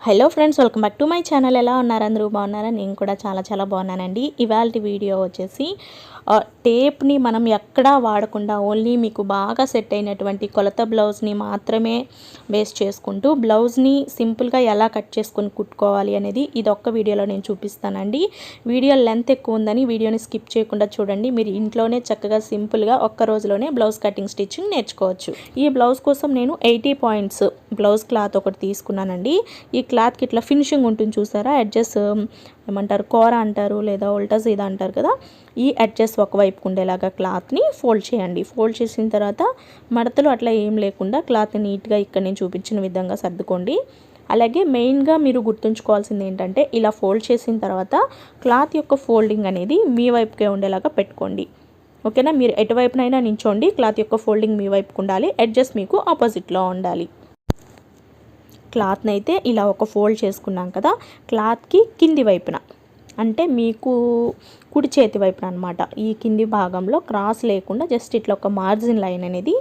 Hello friends, welcome back to my channel. ఎలా ఉన్నారు? అందరూ బాగున్నారా? నేను కూడా చాలా బాగున్నానండి. ఇవాళ వీడియో వచ్చేసి టేప్ని మనం ఎక్కడా వాడకుండా ఓన్లీ మీకు బాగా సెట్ అయినటువంటి కొలత బ్లౌజ్ని మాత్రమే బేస్ చేసుకుంటూ బ్లౌజ్ని సింపుల్గా ఎలా కట్ చేసుకొని కుట్టుకోవాలి అనేది ఇదొక్క వీడియోలో నేను చూపిస్తానండి. వీడియో లెంత్ ఎక్కువ ఉందని వీడియోని స్కిప్ చేయకుండా చూడండి. మీరు ఇంట్లోనే చక్కగా సింపుల్గా ఒక్క రోజులోనే బ్లౌజ్ కటింగ్ స్టిచ్చింగ్ నేర్చుకోవచ్చు. ఈ బ్లౌజ్ కోసం నేను 80 పాయింట్స్ బ్లౌజ్ క్లాత్ ఒకటి తీసుకున్నానండి. ఈ క్లాత్కి ఇట్లా ఫినిషింగ్ ఉంటుంది చూసారా, ఎడ్జెస్ ఏమంటారు, కోర అంటారు లేదా ఉల్టా సీదా అంటారు కదా, ఈ ఎడ్జెస్ ఒకవైపుకు ఉండేలాగా క్లాత్ని ఫోల్డ్ చేయండి. ఫోల్డ్ చేసిన తర్వాత మడతలు అట్లా ఏం లేకుండా క్లాత్ నీట్గా ఇక్కడ నేను చూపించిన విధంగా సర్దుకోండి. అలాగే మెయిన్గా మీరు గుర్తుంచుకోవాల్సింది ఏంటంటే, ఇలా ఫోల్డ్ చేసిన తర్వాత క్లాత్ యొక్క ఫోల్డింగ్ అనేది మీ వైపుకే ఉండేలాగా పెట్టుకోండి. ఓకేనా? మీరు ఎటువైపునైనా నించోండి, క్లాత్ యొక్క ఫోల్డింగ్ మీ వైపుకు ఉండాలి, ఎడ్జెస్ మీకు ఆపోజిట్లో ఉండాలి. క్లాత్ని అయితే ఇలా ఒక ఫోల్డ్ చేసుకున్నాం కదా, క్లాత్కి కింది వైపున అంటే మీకు కుడి చేతి వైపున అనమాట, ఈ కింది భాగంలో క్రాస్ లేకుండా జస్ట్ ఇట్లా ఒక మార్జిన్ లైన్ అనేది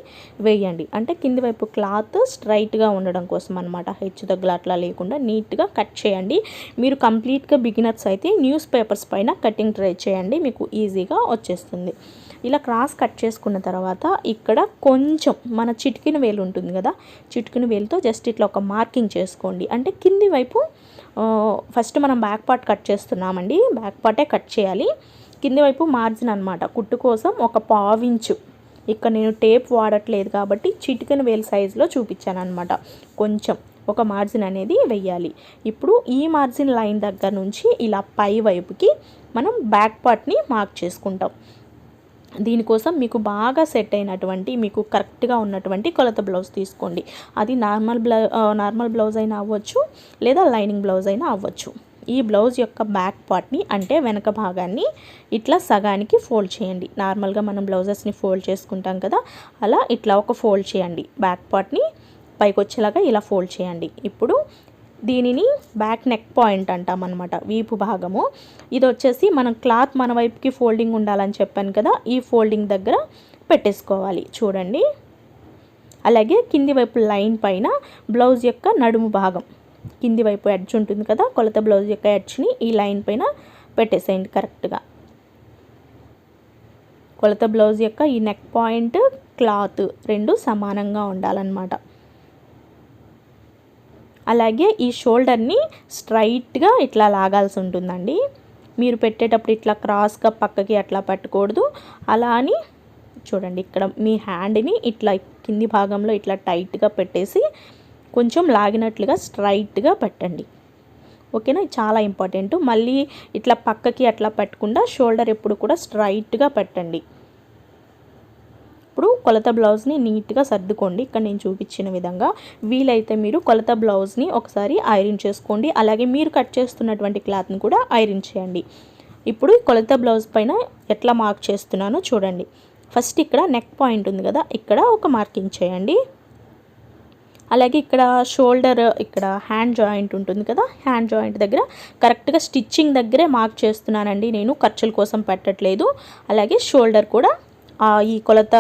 వేయండి. అంటే కింది వైపు క్లాత్ స్ట్రైట్గా ఉండడం కోసం అనమాట, హెచ్చు తగ్గులు అట్లా లేకుండా నీట్గా కట్ చేయండి. మీరు కంప్లీట్గా బిగినర్స్ అయితే న్యూస్ పేపర్స్ పైన కటింగ్ ట్రై చేయండి, మీకు ఈజీగా వచ్చేస్తుంది. ఇలా క్రాస్ కట్ చేసుకున్న తర్వాత ఇక్కడ కొంచెం మన చిటికిన వేలు ఉంటుంది కదా, చిటికిన వేలుతో జస్ట్ ఇట్లా ఒక మార్కింగ్ చేసుకోండి. అంటే కింది వైపు ఫస్ట్ మనం బ్యాక్ పార్ట్ కట్ చేస్తున్నామండి, బ్యాక్ పార్టే కట్ చేయాలి. కింది వైపు మార్జిన్ అనమాట, కుట్టు కోసం ఒక పావించు. ఇక్కడ నేను టేప్ వాడట్లేదు కాబట్టి చిటికెన వేలు సైజులో చూపించాను అనమాట. కొంచెం ఒక మార్జిన్ అనేది వెయ్యాలి. ఇప్పుడు ఈ మార్జిన్ లైన్ దగ్గర నుంచి ఇలా పై వైపుకి మనం బ్యాక్ పార్ట్ని మార్క్ చేసుకుంటాం. దీనికోసం మీకు బాగా సెట్ అయినటువంటి, మీకు కరెక్ట్గా ఉన్నటువంటి కొలత బ్లౌజ్ తీసుకోండి. అది నార్మల్ బ్లౌజ్ అయినా అవ్వచ్చు లేదా లైనింగ్ బ్లౌజ్ అయినా అవ్వచ్చు. ఈ బ్లౌజ్ యొక్క బ్యాక్ పార్ట్ని అంటే వెనక భాగాన్ని ఇట్లా సగానికి ఫోల్డ్ చేయండి. నార్మల్గా మనం బ్లౌజెస్ని ఫోల్డ్ చేసుకుంటాం కదా, అలా ఇట్లా ఒక ఫోల్డ్ చేయండి. బ్యాక్ పార్ట్ని పైకి వచ్చేలాగా ఇలా ఫోల్డ్ చేయండి. ఇప్పుడు దీనిని బ్యాక్ నెక్ పాయింట్ అంటాం అనమాట, వీపు భాగము. ఇది వచ్చేసి మనం క్లాత్ మన వైపుకి ఫోల్డింగ్ ఉండాలని చెప్పాను కదా, ఈ ఫోల్డింగ్ దగ్గర పెట్టేసుకోవాలి చూడండి. అలాగే కింది వైపు లైన్ పైన బ్లౌజ్ యొక్క నడుము భాగం, కింది వైపు ఎడ్జ్ ఉంటుంది కదా, కొలత బ్లౌజ్ యొక్క ఎడ్జ్ని ఈ లైన్ పైన పెట్టేసేయండి కరెక్ట్గా. కొలత బ్లౌజ్ యొక్క ఈ నెక్ పాయింట్, క్లాత్ రెండు సమానంగా ఉండాలన్నమాట. అలాగే ఈ షోల్డర్ని స్ట్రైట్గా ఇట్లా లాగాల్సి ఉంటుందండి. మీరు పెట్టేటప్పుడు ఇట్లా క్రాస్గా పక్కకి అట్లా పట్టకూడదు. అలా అని చూడండి, ఇక్కడ మీ హ్యాండ్ని ఇట్లా కింది భాగంలో ఇట్లా టైట్గా పెట్టేసి కొంచెం లాగినట్లుగా స్ట్రైట్గా పెట్టండి. ఓకేనా? చాలా ఇంపార్టెంట్. మళ్ళీ ఇట్లా పక్కకి అట్లా పెట్టకుండా షోల్డర్ ఎప్పుడు కూడా స్ట్రైట్గా పెట్టండి. ఇప్పుడు కొలత బ్లౌజ్ని నీట్గా సర్దుకోండి ఇక్కడ నేను చూపించిన విధంగా. వీలైతే మీరు కొలత బ్లౌజ్ని ఒకసారి ఐరన్ చేసుకోండి. అలాగే మీరు కట్ చేస్తున్నటువంటి క్లాత్ని కూడా ఐరన్ చేయండి. ఇప్పుడు కొలత బ్లౌజ్ పైన ఎట్లా మార్క్ చేస్తున్నానో చూడండి. ఫస్ట్ ఇక్కడ నెక్ పాయింట్ ఉంది కదా, ఇక్కడ ఒక మార్కింగ్ చేయండి. అలాగే ఇక్కడ షోల్డర్, ఇక్కడ హ్యాండ్ జాయింట్ ఉంటుంది కదా, హ్యాండ్ జాయింట్ దగ్గర కరెక్ట్గా స్టిచ్చింగ్ దగ్గరే మార్క్ చేస్తున్నానండి నేను, ఖర్చుల కోసం పెట్టట్లేదు. అలాగే షోల్డర్ కూడా ఈ కొలత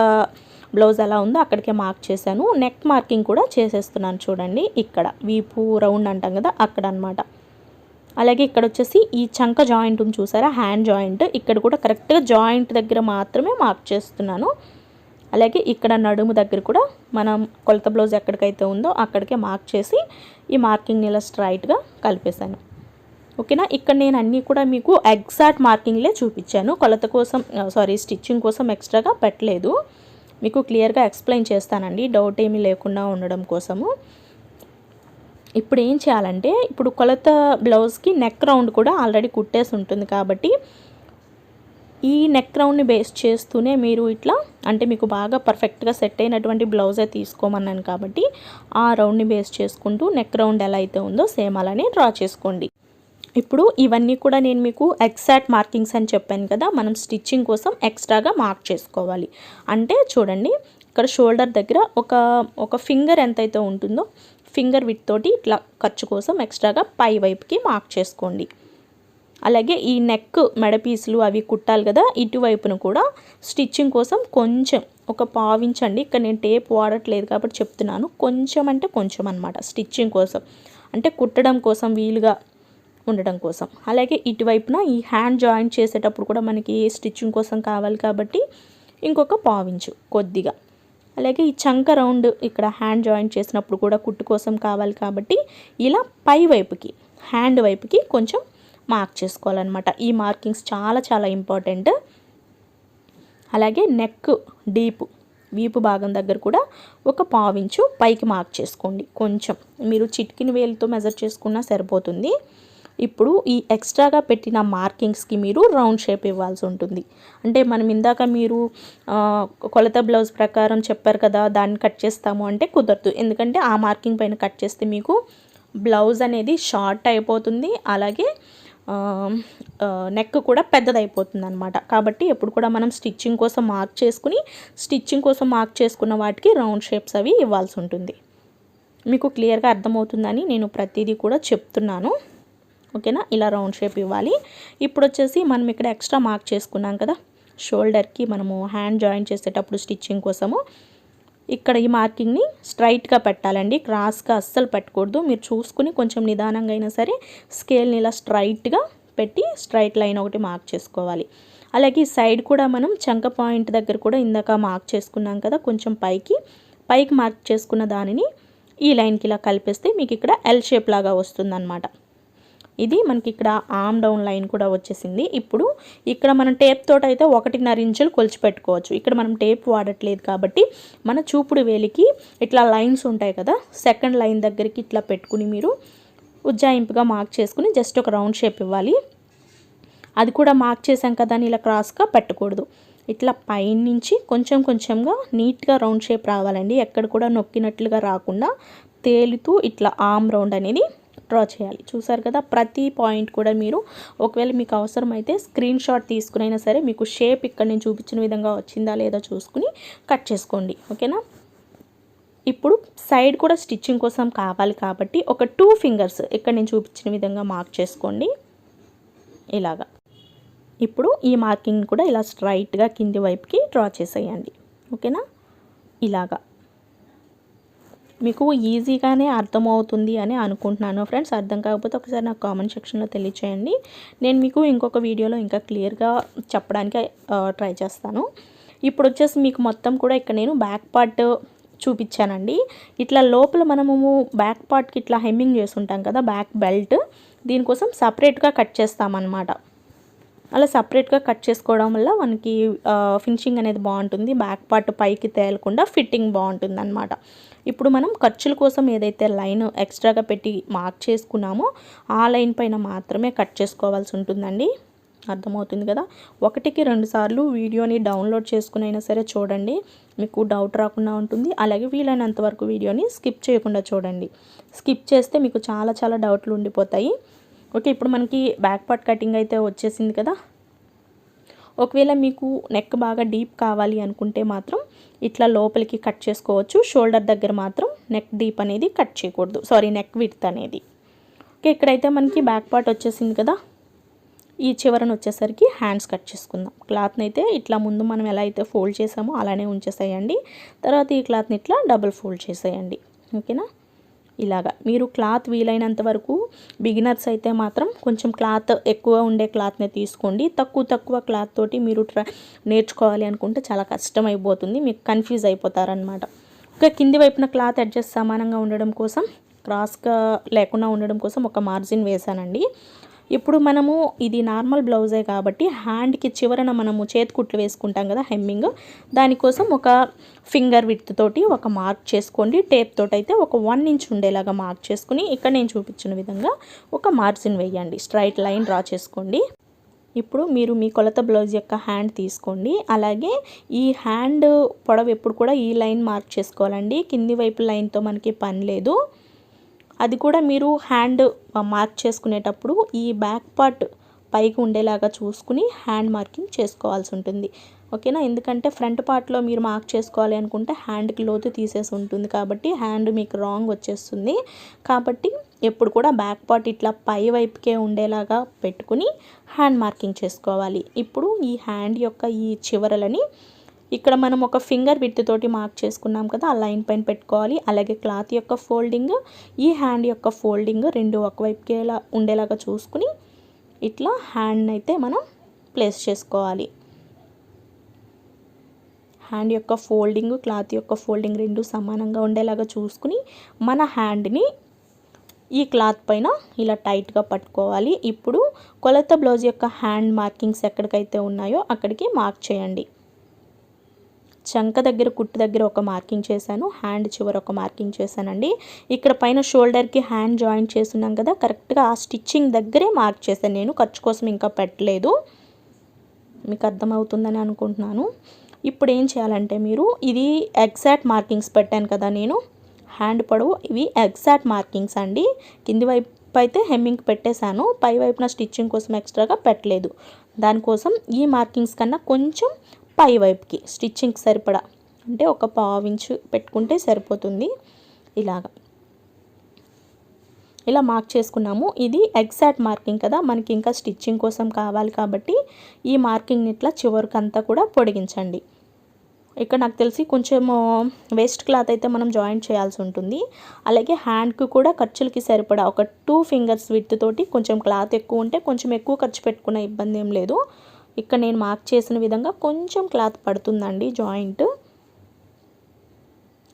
బ్లౌజ్ ఎలా ఉందో అక్కడికే మార్క్ చేశాను. నెక్ మార్కింగ్ కూడా చేసేస్తున్నాను చూడండి, ఇక్కడ వీపు రౌండ్ అంటాం కదా అక్కడ అనమాట. అలాగే ఇక్కడ వచ్చేసి ఈ చంక జాయింట్ ఉంది చూసారా, హ్యాండ్ జాయింట్, ఇక్కడ కూడా కరెక్ట్గా జాయింట్ దగ్గర మాత్రమే మార్క్ చేస్తున్నాను. అలాగే ఇక్కడ నడుము దగ్గర కూడా మనం కొలత బ్లౌజ్ ఎక్కడికైతే ఉందో అక్కడికే మార్క్ చేసి ఈ మార్కింగ్ని ఇలా స్ట్రైట్గా కలిపేశాను. ఓకేనా? ఇక్కడ నేను అన్నీ కూడా మీకు ఎగ్జాక్ట్ మార్కింగ్లే చూపించాను, కొలత కోసం స్టిచ్చింగ్ కోసం ఎక్స్ట్రాగా పెట్టలేదు. మీకు క్లియర్గా ఎక్స్ప్లెయిన్ చేస్తానండి, డౌట్ ఏమీ లేకుండా ఉండడం కోసము. ఇప్పుడు ఏం చేయాలంటే, ఇప్పుడు కొలత బ్లౌజ్కి నెక్ రౌండ్ కూడా ఆల్రెడీ కుట్టేసి ఉంటుంది కాబట్టి ఈ నెక్ రౌండ్ని బేస్ చేస్తూనే మీరు ఇట్లా, అంటే మీకు బాగా పర్ఫెక్ట్గా సెట్ అయినటువంటి బ్లౌజే తీసుకోమన్నాను కాబట్టి ఆ రౌండ్ని బేస్ చేసుకుంటూ నెక్ రౌండ్ ఎలా అయితే ఉందో సేమ్ అలానే డ్రా చేసుకోండి. ఇప్పుడు ఇవన్నీ కూడా నేను మీకు ఎగ్జాక్ట్ మార్కింగ్స్ అని చెప్పాను కదా, మనం స్టిచ్చింగ్ కోసం ఎక్స్ట్రాగా మార్క్ చేసుకోవాలి. అంటే చూడండి, ఇక్కడ షోల్డర్ దగ్గర ఒక ఫింగర్ ఎంతైతే ఉంటుందో ఫింగర్ విత్ తోటి ఇట్లా ఖర్చు కోసం ఎక్స్ట్రాగా పై వైపుకి మార్క్ చేసుకోండి. అలాగే ఈ నెక్ మెడ పీసులు అవి కుట్టాలి కదా, ఇటువైపును కూడా స్టిచ్చింగ్ కోసం కొంచెం ఒక పావించండి. ఇక్కడ నేను టేప్ వాడట్లేదు కాబట్టి చెప్తున్నాను, కొంచెం అంటే కొంచెం అనమాట స్టిచ్చింగ్ కోసం. అంటే కుట్టడం కోసం వీలుగా ఉండడం కోసం. అలాగే ఇటువైపున ఈ హ్యాండ్ జాయింట్ చేసేటప్పుడు కూడా మనకి స్టిచ్చింగ్ కోసం కావాలి కాబట్టి ఇంకొక పావించు కొద్దిగా. అలాగే ఈ చంక రౌండ్ ఇక్కడ హ్యాండ్ జాయింట్ చేసినప్పుడు కూడా కుట్టు కోసం కావాలి కాబట్టి ఇలా పై వైపుకి హ్యాండ్ వైపుకి కొంచెం మార్క్ చేసుకోవాలన్నమాట. ఈ మార్కింగ్స్ చాలా చాలా ఇంపార్టెంట్. అలాగే నెక్ డీప్ వీపు భాగం దగ్గర కూడా ఒక పావించు పైకి మార్క్ చేసుకోండి. కొంచెం మీరు చిటికిన వేలుతో మెజర్ చేసుకున్నా సరిపోతుంది. ఇప్పుడు ఈ ఎక్స్ట్రాగా పెట్టిన మార్కింగ్స్కి మీరు రౌండ్ షేప్ ఇవ్వాల్సి ఉంటుంది. అంటే మనం ఇందాక మీరు కొలత బ్లౌజ్ ప్రకారం చెప్పారు కదా, దాన్ని కట్ చేస్తాము అంటే కుదరదు. ఎందుకంటే ఆ మార్కింగ్ పైన కట్ చేస్తే మీకు బ్లౌజ్ అనేది షార్ట్ అయిపోతుంది, అలాగే నెక్ కూడా పెద్దదైపోతుంది అనమాట. కాబట్టి ఎప్పుడు కూడా మనం స్టిచ్చింగ్ కోసం మార్క్ చేసుకున్న వాటికి రౌండ్ షేప్స్ అవి ఇవ్వాల్సి ఉంటుంది. మీకు క్లియర్గా అర్థమవుతుందని నేను ప్రతిదీ కూడా చెప్తున్నాను. ఓకేనా, ఇలా రౌండ్ షేప్ ఇవ్వాలి. ఇప్పుడు వచ్చేసి మనం ఇక్కడ ఎక్స్ట్రా మార్క్ చేసుకున్నాం కదా షోల్డర్కి, మనము హ్యాండ్ జాయిన్ చేసేటప్పుడు స్టిచ్చింగ్ కోసము ఇక్కడ ఈ మార్కింగ్ని స్ట్రైట్గా పెట్టాలండి, క్రాస్గా అస్సలు పెట్టకూడదు. మీరు చూసుకుని కొంచెం నిదానంగా అయినా సరే స్కేల్ని ఇలా స్ట్రైట్గా పెట్టి స్ట్రైట్ లైన్ ఒకటి మార్క్ చేసుకోవాలి. అలాగే సైడ్ కూడా మనం చంక పాయింట్ దగ్గర కూడా ఇందాక మార్క్ చేసుకున్నాం కదా, కొంచెం పైకి మార్క్ చేసుకున్న దానిని ఈ లైన్కి ఇలా కలిపేస్తే మీకు ఇక్కడ ఎల్ షేప్ లాగా వస్తుందన్నమాట. ఇది మనకి ఇక్కడ ఆమ్ డౌన్ లైన్ కూడా వచ్చేసింది. ఇప్పుడు ఇక్కడ మనం టేప్ తోట అయితే 1.5 ఇంచులు కొలిచి పెట్టుకోవచ్చు. ఇక్కడ మనం టేప్ వాడట్లేదు కాబట్టి మన చూపుడు వేలికి ఇట్లా లైన్స్ ఉంటాయి కదా, సెకండ్ లైన్ దగ్గరికి ఇట్లా పెట్టుకుని మీరు ఉజ్జాయింపుగా మార్క్ చేసుకుని జస్ట్ ఒక రౌండ్ షేప్ ఇవ్వాలి. అది కూడా మార్క్ చేసాం కదా అని ఇలా క్రాస్గా పెట్టకూడదు. ఇట్లా పైనుంచి కొంచెం కొంచెంగా నీట్గా రౌండ్ షేప్ రావాలండి. ఎక్కడ కూడా నొక్కినట్లుగా రాకుండా తేలుతూ ఇట్లా ఆమ్ రౌండ్ అనేది డ్రా చేయాలి. చూసారు కదా, ప్రతి పాయింట్ కూడా మీరు ఒకవేళ మీకు అవసరమైతే స్క్రీన్ షాట్ తీసుకునైనా సరే మీకు షేప్ ఇక్కడ నేను చూపించిన విధంగా వచ్చిందా లేదా చూసుకుని కట్ చేసుకోండి. ఓకేనా, ఇప్పుడు సైడ్ కూడా స్టిచ్చింగ్ కోసం కావాలి కాబట్టి ఒక 2 ఫింగర్స్ ఇక్కడ నేను చూపించిన విధంగా మార్క్ చేసుకోండి ఇలాగా. ఇప్పుడు ఈ మార్కింగ్ కూడా ఇలా స్ట్రైట్గా కింది వైపుకి డ్రా చేసేయండి. ఓకేనా, ఇలాగా మీకు ఈజీగానే అర్థమవుతుంది అని అనుకుంటున్నాను ఫ్రెండ్స్. అర్థం కాకపోతే ఒకసారి నాకు కామెంట్ సెక్షన్లో తెలియచేయండి. నేను మీకు ఇంకొక వీడియోలో ఇంకా క్లియర్గా చెప్పడానికి ట్రై చేస్తాను. ఇప్పుడు వచ్చేసి మీకు మొత్తం కూడా ఇక్కడ నేను బ్యాక్ పార్ట్ చూపించానండి. ఇట్లా లోపల మనము బ్యాక్ పార్ట్కి ఇట్లా హెమ్మింగ్ చేసుకుంటాం కదా, బ్యాక్ బెల్ట్, దీనికోసం సపరేట్గా కట్ చేస్తామన్నమాట. అలా సపరేట్గా కట్ చేసుకోవడం వల్ల మనకి ఫినిషింగ్ అనేది బాగుంటుంది, బ్యాక్ పార్ట్ పైకి తేలకుండా ఫిట్టింగ్ బాగుంటుంది అన్నమాట. ఇప్పుడు మనం ఖర్చుల కోసం ఏదైతే లైన్ ఎక్స్ట్రాగా పెట్టి మార్క్ చేసుకున్నామో ఆ లైన్ పైన మాత్రమే కట్ చేసుకోవాల్సి ఉంటుందండి. అర్థమవుతుంది కదా. 1కి 2 సార్లు వీడియోని డౌన్లోడ్ చేసుకునైనా సరే చూడండి, మీకు డౌట్ రాకుండా ఉంటుంది. అలాగే వీలైనంత వరకు వీడియోని స్కిప్ చేయకుండా చూడండి. స్కిప్ చేస్తే మీకు చాలా చాలా డౌట్లు ఉండిపోతాయి. ఓకే, ఇప్పుడు మనకి బ్యాక్ పార్ట్ కటింగ్ అయితే వచ్చేసింది కదా. ఒకవేళ మీకు నెక్ బాగా డీప్ కావాలి అనుకుంటే మాత్రం ఇట్లా లోపలికి కట్ చేసుకోవచ్చు. షోల్డర్ దగ్గర మాత్రం నెక్ డీప్ అనేది కట్ చేయకూడదు, నెక్ విడ్త్ అనేది. ఓకే, ఇక్కడైతే మనకి బ్యాక్ పార్ట్ వచ్చేసింది కదా. ఈ చివరను వచ్చేసరికి హ్యాండ్స్ కట్ చేసుకుందాం. క్లాత్ని అయితే ఇట్లా ముందు మనం ఎలా అయితే ఫోల్డ్ చేసామో అలానే ఉంచేసేయండి. తర్వాత ఈ క్లాత్ని ఇట్లా డబుల్ ఫోల్డ్ చేసేయండి. ఓకేనా, ఇలాగా మీరు క్లాత్ వీలైనంత వరకు బిగినర్స్ అయితే మాత్రం కొంచెం క్లాత్ ఎక్కువ ఉండే క్లాత్ని తీసుకోండి. తక్కువ క్లాత్ తోటి మీరు నేర్చుకోవాలి అనుకుంటే చాలా కష్టం అయిపోతుంది, మీకు కన్ఫ్యూజ్ అయిపోతారనమాట. ఇంకా కింది వైపున క్లాత్ అడ్జస్ట్ సమానంగా ఉండడం కోసం, క్రాస్గా లేకుండా ఉండడం కోసం ఒక మార్జిన్ వేసానండి. ఇప్పుడు మనము ఇది నార్మల్ బ్లౌజే కాబట్టి హ్యాండ్కి చివరన మనము చేతికుట్లు వేసుకుంటాం కదా హెమ్మింగ్, దానికోసం ఒక ఫింగర్ విడ్త్ తోటి ఒక మార్క్ చేసుకోండి. టేప్ తోటి అయితే ఒక 1 ఇంచ్ ఉండేలాగా మార్క్ చేసుకుని ఇక్కడ నేను చూపించిన విధంగా ఒక మార్జిన్ వేయండి, స్ట్రైట్ లైన్ డ్రా చేసుకోండి. ఇప్పుడు మీరు మీ కొలత బ్లౌజ్ యొక్క హ్యాండ్ తీసుకోండి. అలాగే ఈ హ్యాండ్ పొడవు ఎప్పుడు కూడా ఈ లైన్ మార్క్ చేసుకోవాలండి, కింది వైపు లైన్తో మనకి పని లేదు. అది కూడా మీరు హ్యాండ్ మార్క్ చేసుకునేటప్పుడు ఈ బ్యాక్ పార్ట్ పైకి ఉండేలాగా చూసుకుని హ్యాండ్ మార్కింగ్ చేసుకోవాల్సి ఉంటుంది. ఓకేనా, ఎందుకంటే ఫ్రంట్ పార్ట్లో మీరు మార్క్ చేసుకోవాలి అనుకుంటే హ్యాండ్కి లోతు తీసేసి ఉంటుంది కాబట్టి హ్యాండ్ మీకు రాంగ్ వచ్చేస్తుంది. కాబట్టి ఎప్పుడు కూడా బ్యాక్ పార్ట్ ఇట్లా పై వైపుకే ఉండేలాగా పెట్టుకుని హ్యాండ్ మార్కింగ్ చేసుకోవాలి. ఇప్పుడు ఈ హ్యాండ్ యొక్క ఈ చివరలని ఇక్కడ మనం ఒక ఫింగర్ విడ్త్ తోటి మార్క్ చేసుకున్నాం కదా, ఆ లైన్ పైన పెట్టుకోవాలి. అలాగే క్లాత్ యొక్క ఫోల్డింగ్, ఈ హ్యాండ్ యొక్క ఫోల్డింగ్ రెండు ఒకవైపుకి ఉండేలాగా చూసుకుని ఇట్లా హ్యాండ్ అయితే మనం ప్లేస్ చేసుకోవాలి. హ్యాండ్ యొక్క ఫోల్డింగ్, క్లాత్ యొక్క ఫోల్డింగ్ రెండు సమానంగా ఉండేలాగా చూసుకుని మన హ్యాండ్ని ఈ క్లాత్ పైన ఇలా టైట్గా పట్టుకోవాలి. ఇప్పుడు కొలత బ్లౌజ్ యొక్క హ్యాండ్ మార్కింగ్స్ ఎక్కడికైతే ఉన్నాయో అక్కడికి మార్క్ చేయండి. చంక దగ్గర, కుట్టు దగ్గర ఒక మార్కింగ్ చేశాను, హ్యాండ్ చివర ఒక మార్కింగ్ చేశానండి. ఇక్కడ పైన షోల్డర్కి హ్యాండ్ జాయింట్ చేస్తున్నాం కదా, కరెక్ట్గా ఆ స్టిచ్చింగ్ దగ్గరే మార్క్ చేశాను నేను, ఖర్చు కోసం ఇంకా పెట్టలేదు. మీకు అర్థమవుతుందని అనుకుంటున్నాను. ఇప్పుడు ఏం చేయాలంటే మీరు ఇది ఎగ్జాక్ట్ మార్కింగ్స్ పెట్టాను కదా నేను, హ్యాండ్ పొడవు ఇవి ఎగ్జాక్ట్ మార్కింగ్స్ అండి. కింది వైపు అయితే హెమ్మింగ్ పెట్టేశాను, పై వైపున స్టిచ్చింగ్ కోసం ఎక్స్ట్రాగా పెట్టలేదు. దానికోసం ఈ మార్కింగ్స్ కన్నా కొంచెం పై వైపుకి స్టిచ్చింగ్కి సరిపడా అంటే ఒక 1/2 ఇంచు పెట్టుకుంటే సరిపోతుంది. ఇలా మార్క్ చేసుకున్నాము. ఇది ఎగ్జాక్ట్ మార్కింగ్ కదా, మనకి ఇంకా స్టిచ్చింగ్ కోసం కావాలి కాబట్టి ఈ మార్కింగ్ని ఇట్లా చివరికంతా కూడా పొడిగించండి. ఇక్కడ నాకు తెలిసి కొంచెం వేస్ట్ క్లాత్ అయితే మనం జాయింట్ చేయాల్సి ఉంటుంది. అలాగే హ్యాండ్కి కూడా ఖర్చులకి సరిపడా ఒక 2 ఫింగర్స్ విడ్త్ తోటి కొంచెం క్లాత్ ఎక్కువ ఉంటే కొంచెం ఎక్కువ ఖర్చు పెట్టుకునే ఇబ్బంది ఏం లేదు. ఇక్కడ నేను మార్క్ చేసిన విధంగా కొంచెం క్లాత్ పడుతుందండి జాయింట్.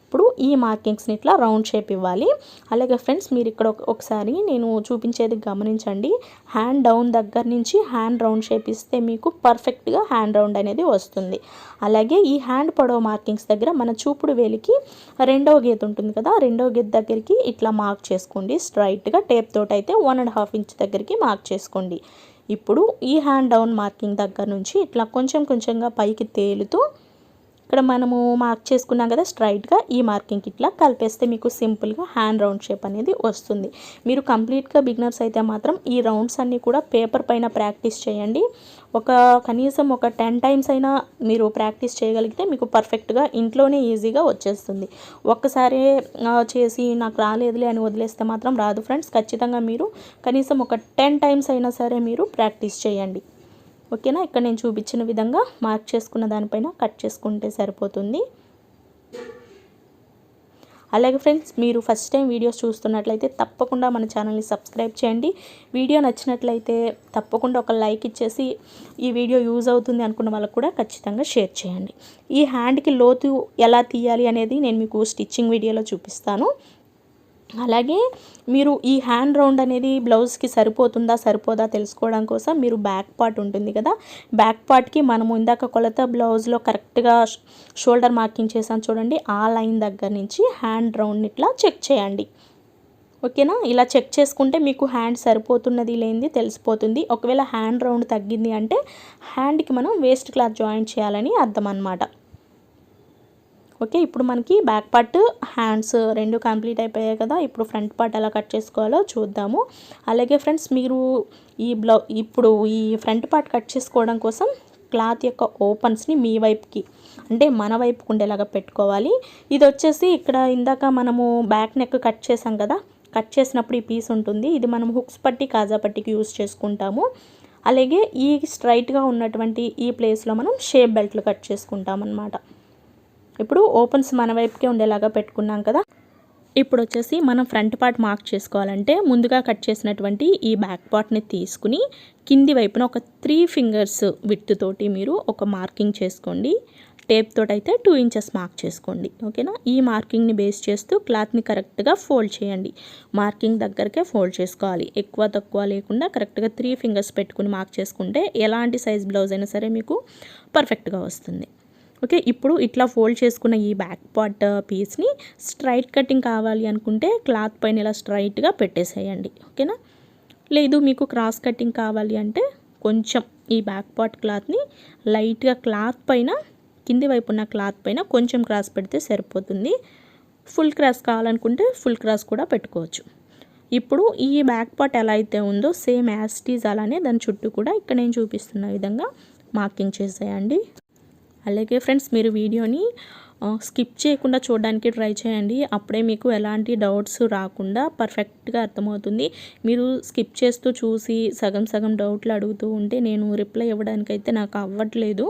ఇప్పుడు ఈ మార్కింగ్స్ని ఇట్లా రౌండ్ షేప్ ఇవ్వాలి. అలాగే ఫ్రెండ్స్ మీరు ఇక్కడ ఒకసారి నేను చూపించేది గమనించండి. హ్యాండ్ డౌన్ దగ్గర నుంచి హ్యాండ్ రౌండ్ షేప్ ఇస్తే మీకు పర్ఫెక్ట్గా హ్యాండ్ రౌండ్ అనేది వస్తుంది. అలాగే ఈ హ్యాండ్ పొడవు మార్కింగ్స్ దగ్గర మన చూపుడు వేలికి రెండవ గీత ఉంటుంది కదా, రెండవ గీత దగ్గరికి ఇట్లా మార్క్ చేసుకోండి. స్ట్రైట్గా టేప్ తోటి అయితే 1.5 ఇంచ్ దగ్గరికి మార్క్ చేసుకోండి. ఇప్పుడు ఈ హ్యాండ్ డౌన్ మార్కింగ్ దగ్గర నుంచి ఇట్లా కొంచెం కొంచెంగా పైకి తేలుతూ ఇక్కడ మనము మార్క్ చేసుకున్నాం కదా, స్ట్రైట్గా ఈ మార్కింగ్కి ఇట్లా కలిపేస్తే మీకు సింపుల్గా హ్యాండ్ రౌండ్ షేప్ అనేది వస్తుంది. మీరు కంప్లీట్గా బిగినర్స్ అయితే మాత్రం ఈ రౌండ్స్ అన్నీ కూడా పేపర్ పైన ప్రాక్టీస్ చేయండి. కనీసం ఒక 10 టైమ్స్ అయినా మీరు ప్రాక్టీస్ చేయగలిగితే మీకు పర్ఫెక్ట్గా ఇంట్లోనే ఈజీగా వచ్చేస్తుంది. ఒక్కసారి చేసి నాకు రాలేదులే అని వదిలేస్తే మాత్రం రాదు ఫ్రెండ్స్. ఖచ్చితంగా మీరు కనీసం ఒక 10 టైమ్స్ అయినా సరే మీరు ప్రాక్టీస్ చేయండి. ఓకేనా, ఇక్కడ నేను చూపించిన విధంగా మార్క్ చేసుకున్న దానిపైన కట్ చేసుకుంటే సరిపోతుంది. అలాగే ఫ్రెండ్స్ మీరు ఫస్ట్ టైం వీడియోస్ చూస్తున్నట్లయితే తప్పకుండా మన ఛానల్ని సబ్స్క్రైబ్ చేయండి. వీడియో నచ్చినట్లయితే తప్పకుండా ఒక లైక్ ఇచ్చేసి ఈ వీడియో యూజ్ అవుతుంది అనుకున్న వాళ్ళకు కూడా ఖచ్చితంగా షేర్ చేయండి. ఈ హ్యాండ్కి లోతు ఎలా తీయాలి అనేది నేను మీకు స్టిచ్చింగ్ వీడియోలో చూపిస్తాను. అలాగే మీరు ఈ హ్యాండ్ రౌండ్ అనేది బ్లౌజ్కి సరిపోతుందా సరిపోదా తెలుసుకోవడం కోసం మీరు బ్యాక్ పార్ట్ ఉంటుంది కదా, బ్యాక్ పార్ట్కి మనము ఇందాక కొలత బ్లౌజ్లో కరెక్ట్గా షోల్డర్ మార్కింగ్ చేసాను చూడండి, ఆ లైన్ దగ్గర నుంచి హ్యాండ్ రౌండ్ ఇట్లా చెక్ చేయండి. ఓకేనా, ఇలా చెక్ చేసుకుంటే మీకు హ్యాండ్ సరిపోతున్నది లేనిది తెలిసిపోతుంది. ఒకవేళ హ్యాండ్ రౌండ్ తగ్గింది అంటే హ్యాండ్కి మనం వేస్ట్ క్లాత్ జాయింట్ చేయాలని అర్థం అన్నమాట. ఓకే, ఇప్పుడు మనకి బ్యాక్ పార్ట్ హ్యాండ్స్ రెండు కంప్లీట్ అయిపోయాయి కదా. ఇప్పుడు ఫ్రంట్ పార్ట్ ఎలా కట్ చేసుకోవాలో చూద్దాము. అలాగే ఫ్రెండ్స్ మీరు ఇప్పుడు ఈ ఫ్రంట్ పార్ట్ కట్ చేసుకోవడం కోసం క్లాత్ యొక్క ఓపెన్స్ని మీ వైపుకి అంటే మన వైపుకు ఉండేలాగా పెట్టుకోవాలి. ఇది వచ్చేసి ఇక్కడ ఇందాక మనము బ్యాక్ నెక్ కట్ చేసాం కదా, కట్ చేసినప్పుడు ఈ పీస్ ఉంటుంది, ఇది మనం హుక్స్ పట్టి కాజా పట్టికి యూస్ చేసుకుంటాము. అలాగే ఈ స్ట్రైట్గా ఉన్నటువంటి ఈ ప్లేస్లో మనం షేప్ బెల్ట్లు కట్ చేసుకుంటాం అన్నమాట. ఇప్పుడు ఓపెన్స్ మన వైపుకే ఉండేలాగా పెట్టుకున్నాం కదా. ఇప్పుడు వచ్చేసి మనం ఫ్రంట్ పార్ట్ మార్క్ చేసుకోవాలంటే ముందుగా కట్ చేసినటువంటి ఈ బ్యాక్ పార్ట్ని తీసుకుని కింది వైపున ఒక 3 ఫింగర్స్ విడ్త్ తోటి మీరు ఒక మార్కింగ్ చేసుకోండి. టేప్ తోటి అయితే 2 ఇంచెస్ మార్క్ చేసుకోండి. ఓకేనా, ఈ మార్కింగ్ని బేస్ చేస్తూ క్లాత్ని కరెక్ట్గా ఫోల్డ్ చేయండి. మార్కింగ్ దగ్గరకే ఫోల్డ్ చేసుకోవాలి, ఎక్కువ తక్కువ లేకుండా కరెక్ట్గా 3 ఫింగర్స్ పెట్టుకుని మార్క్ చేసుకుంటే ఎలాంటి సైజ్ బ్లౌజ్ అయినా సరే మీకు పర్ఫెక్ట్గా వస్తుంది. ఓకే, ఇప్పుడు ఇట్లా ఫోల్డ్ చేసుకున్న ఈ బ్యాక్ పార్ట్ పీస్ని స్ట్రైట్ కటింగ్ కావాలి అనుకుంటే క్లాత్ పైన ఇలా స్ట్రైట్గా పెట్టేసేయండి. ఓకేనా, లేదు మీకు క్రాస్ కటింగ్ కావాలి అంటే కొంచెం ఈ బ్యాక్ పార్ట్ క్లాత్ని లైట్గా క్లాత్ పైన కింది వైపు ఉన్న క్లాత్ పైన కొంచెం క్రాస్ పెడితే సరిపోతుంది. ఫుల్ క్రాస్ కావాలనుకుంటే ఫుల్ క్రాస్ కూడా పెట్టుకోవచ్చు. ఇప్పుడు ఈ బ్యాక్ పార్ట్ ఎలా అయితే ఉందో సేమ్ యాజ్ ఇట్ ఈజ్ అలానే దాని చుట్టూ కూడా ఇక్కడ నేను చూపిస్తున్న విధంగా మార్కింగ్ చేసేయండి. అలాగే ఫ్రెండ్స్ మీరు వీడియోని స్కిప్ చేయకుండా చూడడానికి ట్రై చేయండి, అప్పుడే మీకు ఎలాంటి డౌట్స్ రాకుండా పర్ఫెక్ట్గా అర్థమవుతుంది. మీరు స్కిప్ చేస్తూ చూసి సగం సగం డౌట్లు అడుగుతూ ఉంటే నేను రిప్లై ఇవ్వడానికైతే నాకు అవ్వట్లేదు.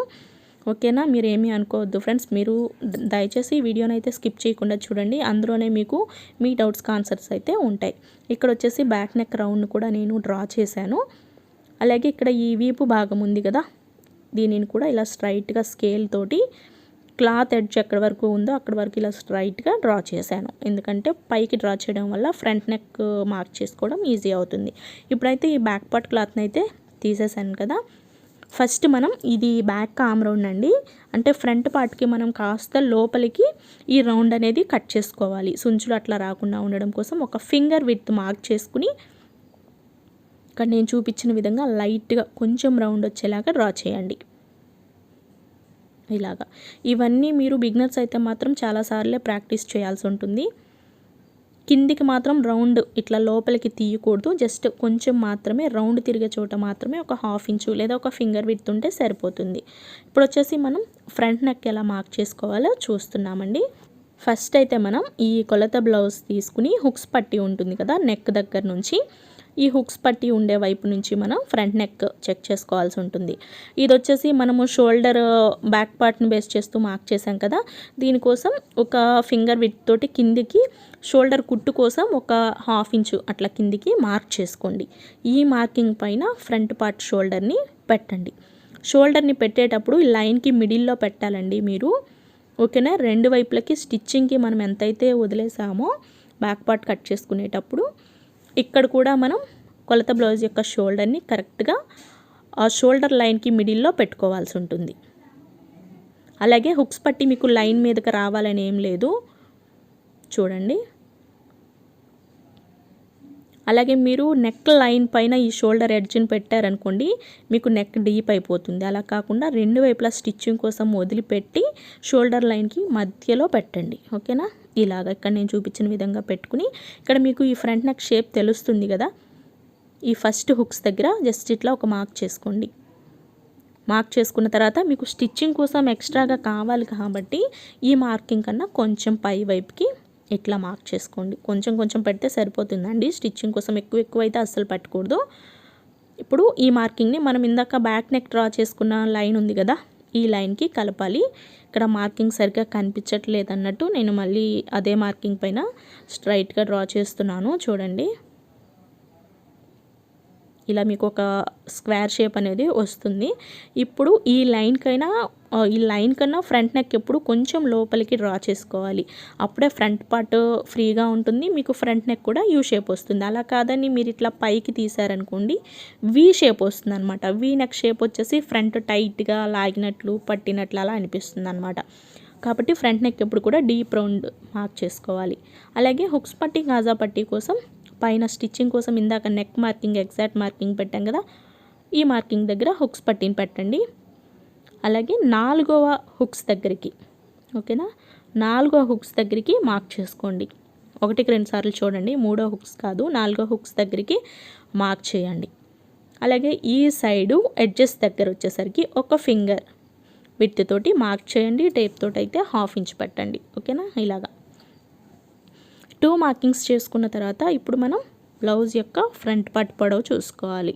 ఓకేనా, మీరు ఏమీ అనుకోవద్దు ఫ్రెండ్స్. మీరు దయచేసి వీడియోని అయితే స్కిప్ చేయకుండా చూడండి, అందులోనే మీకు మీ డౌట్స్కి ఆన్సర్స్ అయితే ఉంటాయి. ఇక్కడ వచ్చేసి బ్యాక్ నెక్ రౌండ్ కూడా నేను డ్రా చేశాను. అలాగే ఇక్కడ ఈ వీపు భాగం ఉంది కదా, దీనిని కూడా ఇలా స్ట్రైట్గా స్కేల్ తోటి క్లాత్ ఎడ్జ్ ఎక్కడి వరకు ఉందో అక్కడి వరకు ఇలా స్ట్రైట్గా డ్రా చేశాను. ఎందుకంటే పైకి డ్రా చేయడం వల్ల ఫ్రంట్ నెక్ మార్క్ చేసుకోవడం ఈజీ అవుతుంది. ఇప్పుడైతే ఈ బ్యాక్ పార్ట్ క్లాత్ని అయితే తీసేసాను కదా. ఫస్ట్ మనం ఇది బ్యాక్ ఆమ్ రౌండ్ అండి, అంటే ఫ్రంట్ పార్ట్కి మనం కాస్త లోపలికి ఈ రౌండ్ అనేది కట్ చేసుకోవాలి. సుంచులు అట్లా రాకుండా ఉండడం కోసం ఒక ఫింగర్ విడ్త్ మార్క్ చేసుకుని ఇక్కడ నేను చూపించిన విధంగా లైట్గా కొంచెం రౌండ్ వచ్చేలాగా డ్రా చేయండి. ఇలాగా ఇవన్నీ మీరు బిగినర్స్ అయితే మాత్రం చాలాసార్లే ప్రాక్టీస్ చేయాల్సి ఉంటుంది. కిందికి మాత్రం రౌండ్ ఇట్లా లోపలికి తీయకూడదు, జస్ట్ కొంచెం మాత్రమే రౌండ్ తిరిగే చోట మాత్రమే ఒక 1/2 ఇంచు లేదా ఒక ఫింగర్ విడ్త్ ఉంటే సరిపోతుంది. ఇప్పుడు వచ్చేసి మనం ఫ్రంట్ నెక్ ఎలా మార్క్ చేసుకోవాలో చూస్తున్నామండి. ఫస్ట్ అయితే మనం ఈ కొలత బ్లౌజ్ తీసుకుని హుక్స్ పట్టి ఉంటుంది కదా నెక్ దగ్గర నుంచి, ఈ హుక్స్ పట్టి ఉండే వైపు నుంచి మనం ఫ్రంట్ నెక్ చెక్ చేసుకోవాల్సి ఉంటుంది. ఇది వచ్చేసి మనము షోల్డర్ బ్యాక్ పార్ట్ని బేస్ చేస్తూ మార్క్ చేసాం కదా, దీనికోసం ఒక ఫింగర్ విడ్త్ తోటి కిందికి షోల్డర్ కుట్టు కోసం ఒక 1/2 ఇంచు అట్లా కిందికి మార్క్ చేసుకోండి. ఈ మార్కింగ్ పైన ఫ్రంట్ పార్ట్ షోల్డర్ని పెట్టండి. షోల్డర్ని పెట్టేటప్పుడు ఈ లైన్కి మిడిల్లో పెట్టాలండి మీరు. ఓకేనా, రెండు వైపులకి స్టిచ్చింగ్కి మనం ఎంతైతే వదిలేసామో బ్యాక్ పార్ట్ కట్ చేసుకునేటప్పుడు ఇక్కడ కూడా మనం కొలత బ్లౌజ్ యొక్క షోల్డర్ని కరెక్ట్గా ఆ షోల్డర్ లైన్కి మిడిల్లో పెట్టుకోవాల్సి ఉంటుంది. అలాగే హుక్స్ పట్టి మీకు లైన్ మీదకి రావాలని ఏం లేదు, చూడండి. అలాగే మీరు నెక్ లైన్ పైన ఈ షోల్డర్ ఎడ్జ్ని పెట్టారనుకోండి, మీకు నెక్ డీప్ అయిపోతుంది. అలా కాకుండా రెండు వైపులా స్టిచ్చింగ్ కోసం వదిలిపెట్టి షోల్డర్ లైన్కి మధ్యలో పెట్టండి. ఓకేనా, ఇలాగ ఇక్కడ నేను చూపించిన విధంగా పెట్టుకుని ఇక్కడ మీకు ఈ ఫ్రంట్ నెక్ షేప్ తెలుస్తుంది కదా, ఈ ఫస్ట్ హుక్స్ దగ్గర జస్ట్ ఇట్లా ఒక మార్క్ చేసుకోండి. మార్క్ చేసుకున్న తర్వాత మీకు స్టిచ్చింగ్ కోసం ఎక్స్ట్రాగా కావాలి కాబట్టి ఈ మార్కింగ్ కన్నా కొంచెం పై వైపుకి ఇట్లా మార్క్ చేసుకోండి. కొంచెం కొంచెం పెడితే సరిపోతుందండి, స్టిచ్చింగ్ కోసం ఎక్కువ అయితే అస్సలు పెట్టకూడదు. ఇప్పుడు ఈ మార్కింగ్ని మనం ఇందాక బ్యాక్ నెక్ డ్రా చేసుకున్న లైన్ ఉంది కదా, ఈ లైన్కి కలపాలి. ఇక్కడ మార్కింగ్ సరిగ్గా కనిపించట్లేదు అన్నట్టు నేను మళ్ళీ అదే మార్కింగ్ పైన స్ట్రైట్గా డ్రా చేస్తున్నాను. చూడండి, ఇలా మీకు ఒక స్క్వేర్ షేప్ అనేది వస్తుంది. ఇప్పుడు ఈ లైన్ కన్నా ఫ్రంట్ నెక్ ఎప్పుడు కొంచెం లోపలికి డ్రా చేసుకోవాలి, అప్పుడే ఫ్రంట్ పార్ట్ ఫ్రీగా ఉంటుంది, మీకు ఫ్రంట్ నెక్ కూడా యూ షేప్ వస్తుంది. అలా కాదని మీరు ఇట్లా పైకి తీసారనుకోండి వి షేప్ వస్తుంది అనమాట. వి నెక్ షేప్ వచ్చేసి ఫ్రంట్ టైట్గా లాగినట్లు పట్టినట్లు అలా అనిపిస్తుంది అనమాట. కాబట్టి ఫ్రంట్ నెక్ ఎప్పుడు కూడా డీప్ రౌండ్ మార్క్ చేసుకోవాలి. అలాగే హుక్స్ పట్టి గాజా పట్టి కోసం పైన స్టిచ్చింగ్ కోసం ఇందాక నెక్ మార్కింగ్ ఎగ్జాక్ట్ మార్కింగ్ పెట్టాం కదా, ఈ మార్కింగ్ దగ్గర హుక్స్ పట్టిని పెట్టండి. అలాగే 4వ హుక్స్ దగ్గరికి, ఓకేనా, 4వ హుక్స్ దగ్గరికి మార్క్ చేసుకోండి. 1కి 2 సార్లు చూడండి, 3వ హుక్స్ కాదు 4వ హుక్స్ దగ్గరికి మార్క్ చేయండి. అలాగే ఈ సైడు ఎడ్జెస్ దగ్గర వచ్చేసరికి ఒక ఫింగర్ విడ్త్ తోటి మార్క్ చేయండి. టేప్ తోటి అయితే 1/2 ఇంచ్ పెట్టండి. ఓకేనా, ఇలాగా 2 మార్కింగ్స్ చేసుకున్న తర్వాత ఇప్పుడు మనం బ్లౌజ్ యొక్క ఫ్రంట్ పార్ట్ పొడవు చూసుకోవాలి.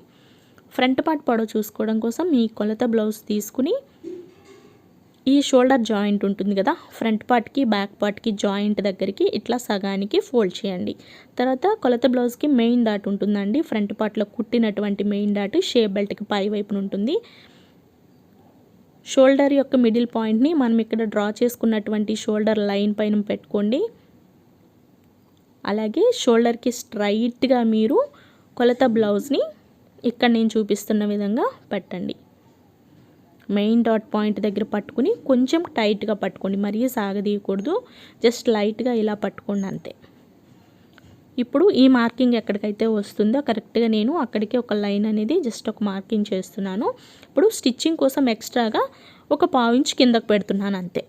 ఫ్రంట్ పార్ట్ పొడవు చూసుకోవడం కోసం ఈ కొలత బ్లౌజ్ తీసుకుని ఈ షోల్డర్ జాయింట్ ఉంటుంది కదా, ఫ్రంట్ పార్ట్కి బ్యాక్ పార్ట్కి జాయింట్ దగ్గరికి ఇట్లా సగానికి ఫోల్డ్ చేయండి. తర్వాత కొలత బ్లౌజ్కి మెయిన్ డాట్ ఉంటుందండి, ఫ్రంట్ పార్ట్లో కుట్టినటువంటి మెయిన్ డాట్ షేప్ బెల్ట్కి పై వైపున ఉంటుంది. షోల్డర్ యొక్క మిడిల్ పాయింట్ని మనం ఇక్కడ డ్రా చేసుకున్నటువంటి షోల్డర్ లైన్ పైన పెట్టుకోండి. అలాగే షోల్డర్కి స్ట్రైట్గా మీరు కొలత బ్లౌజ్ని ఇక్కడ నేను చూపిస్తున్న విధంగా పెట్టండి. మెయిన్ డాట్ పాయింట్ దగ్గర పట్టుకుని కొంచెం టైట్గా పట్టుకోండి, మరీ సాగదీయకూడదు, జస్ట్ లైట్గా ఇలా పట్టుకోండి అంతే. ఇప్పుడు ఈ మార్కింగ్ ఎక్కడికైతే వస్తుందో కరెక్ట్గా నేను అక్కడికి ఒక లైన్ అనేది జస్ట్ ఒక మార్కింగ్ చేస్తున్నాను. ఇప్పుడు స్టిచ్చింగ్ కోసం ఎక్స్ట్రాగా ఒక 1/2 ఇంచ్ కిందకు పెడుతున్నాను అంతే.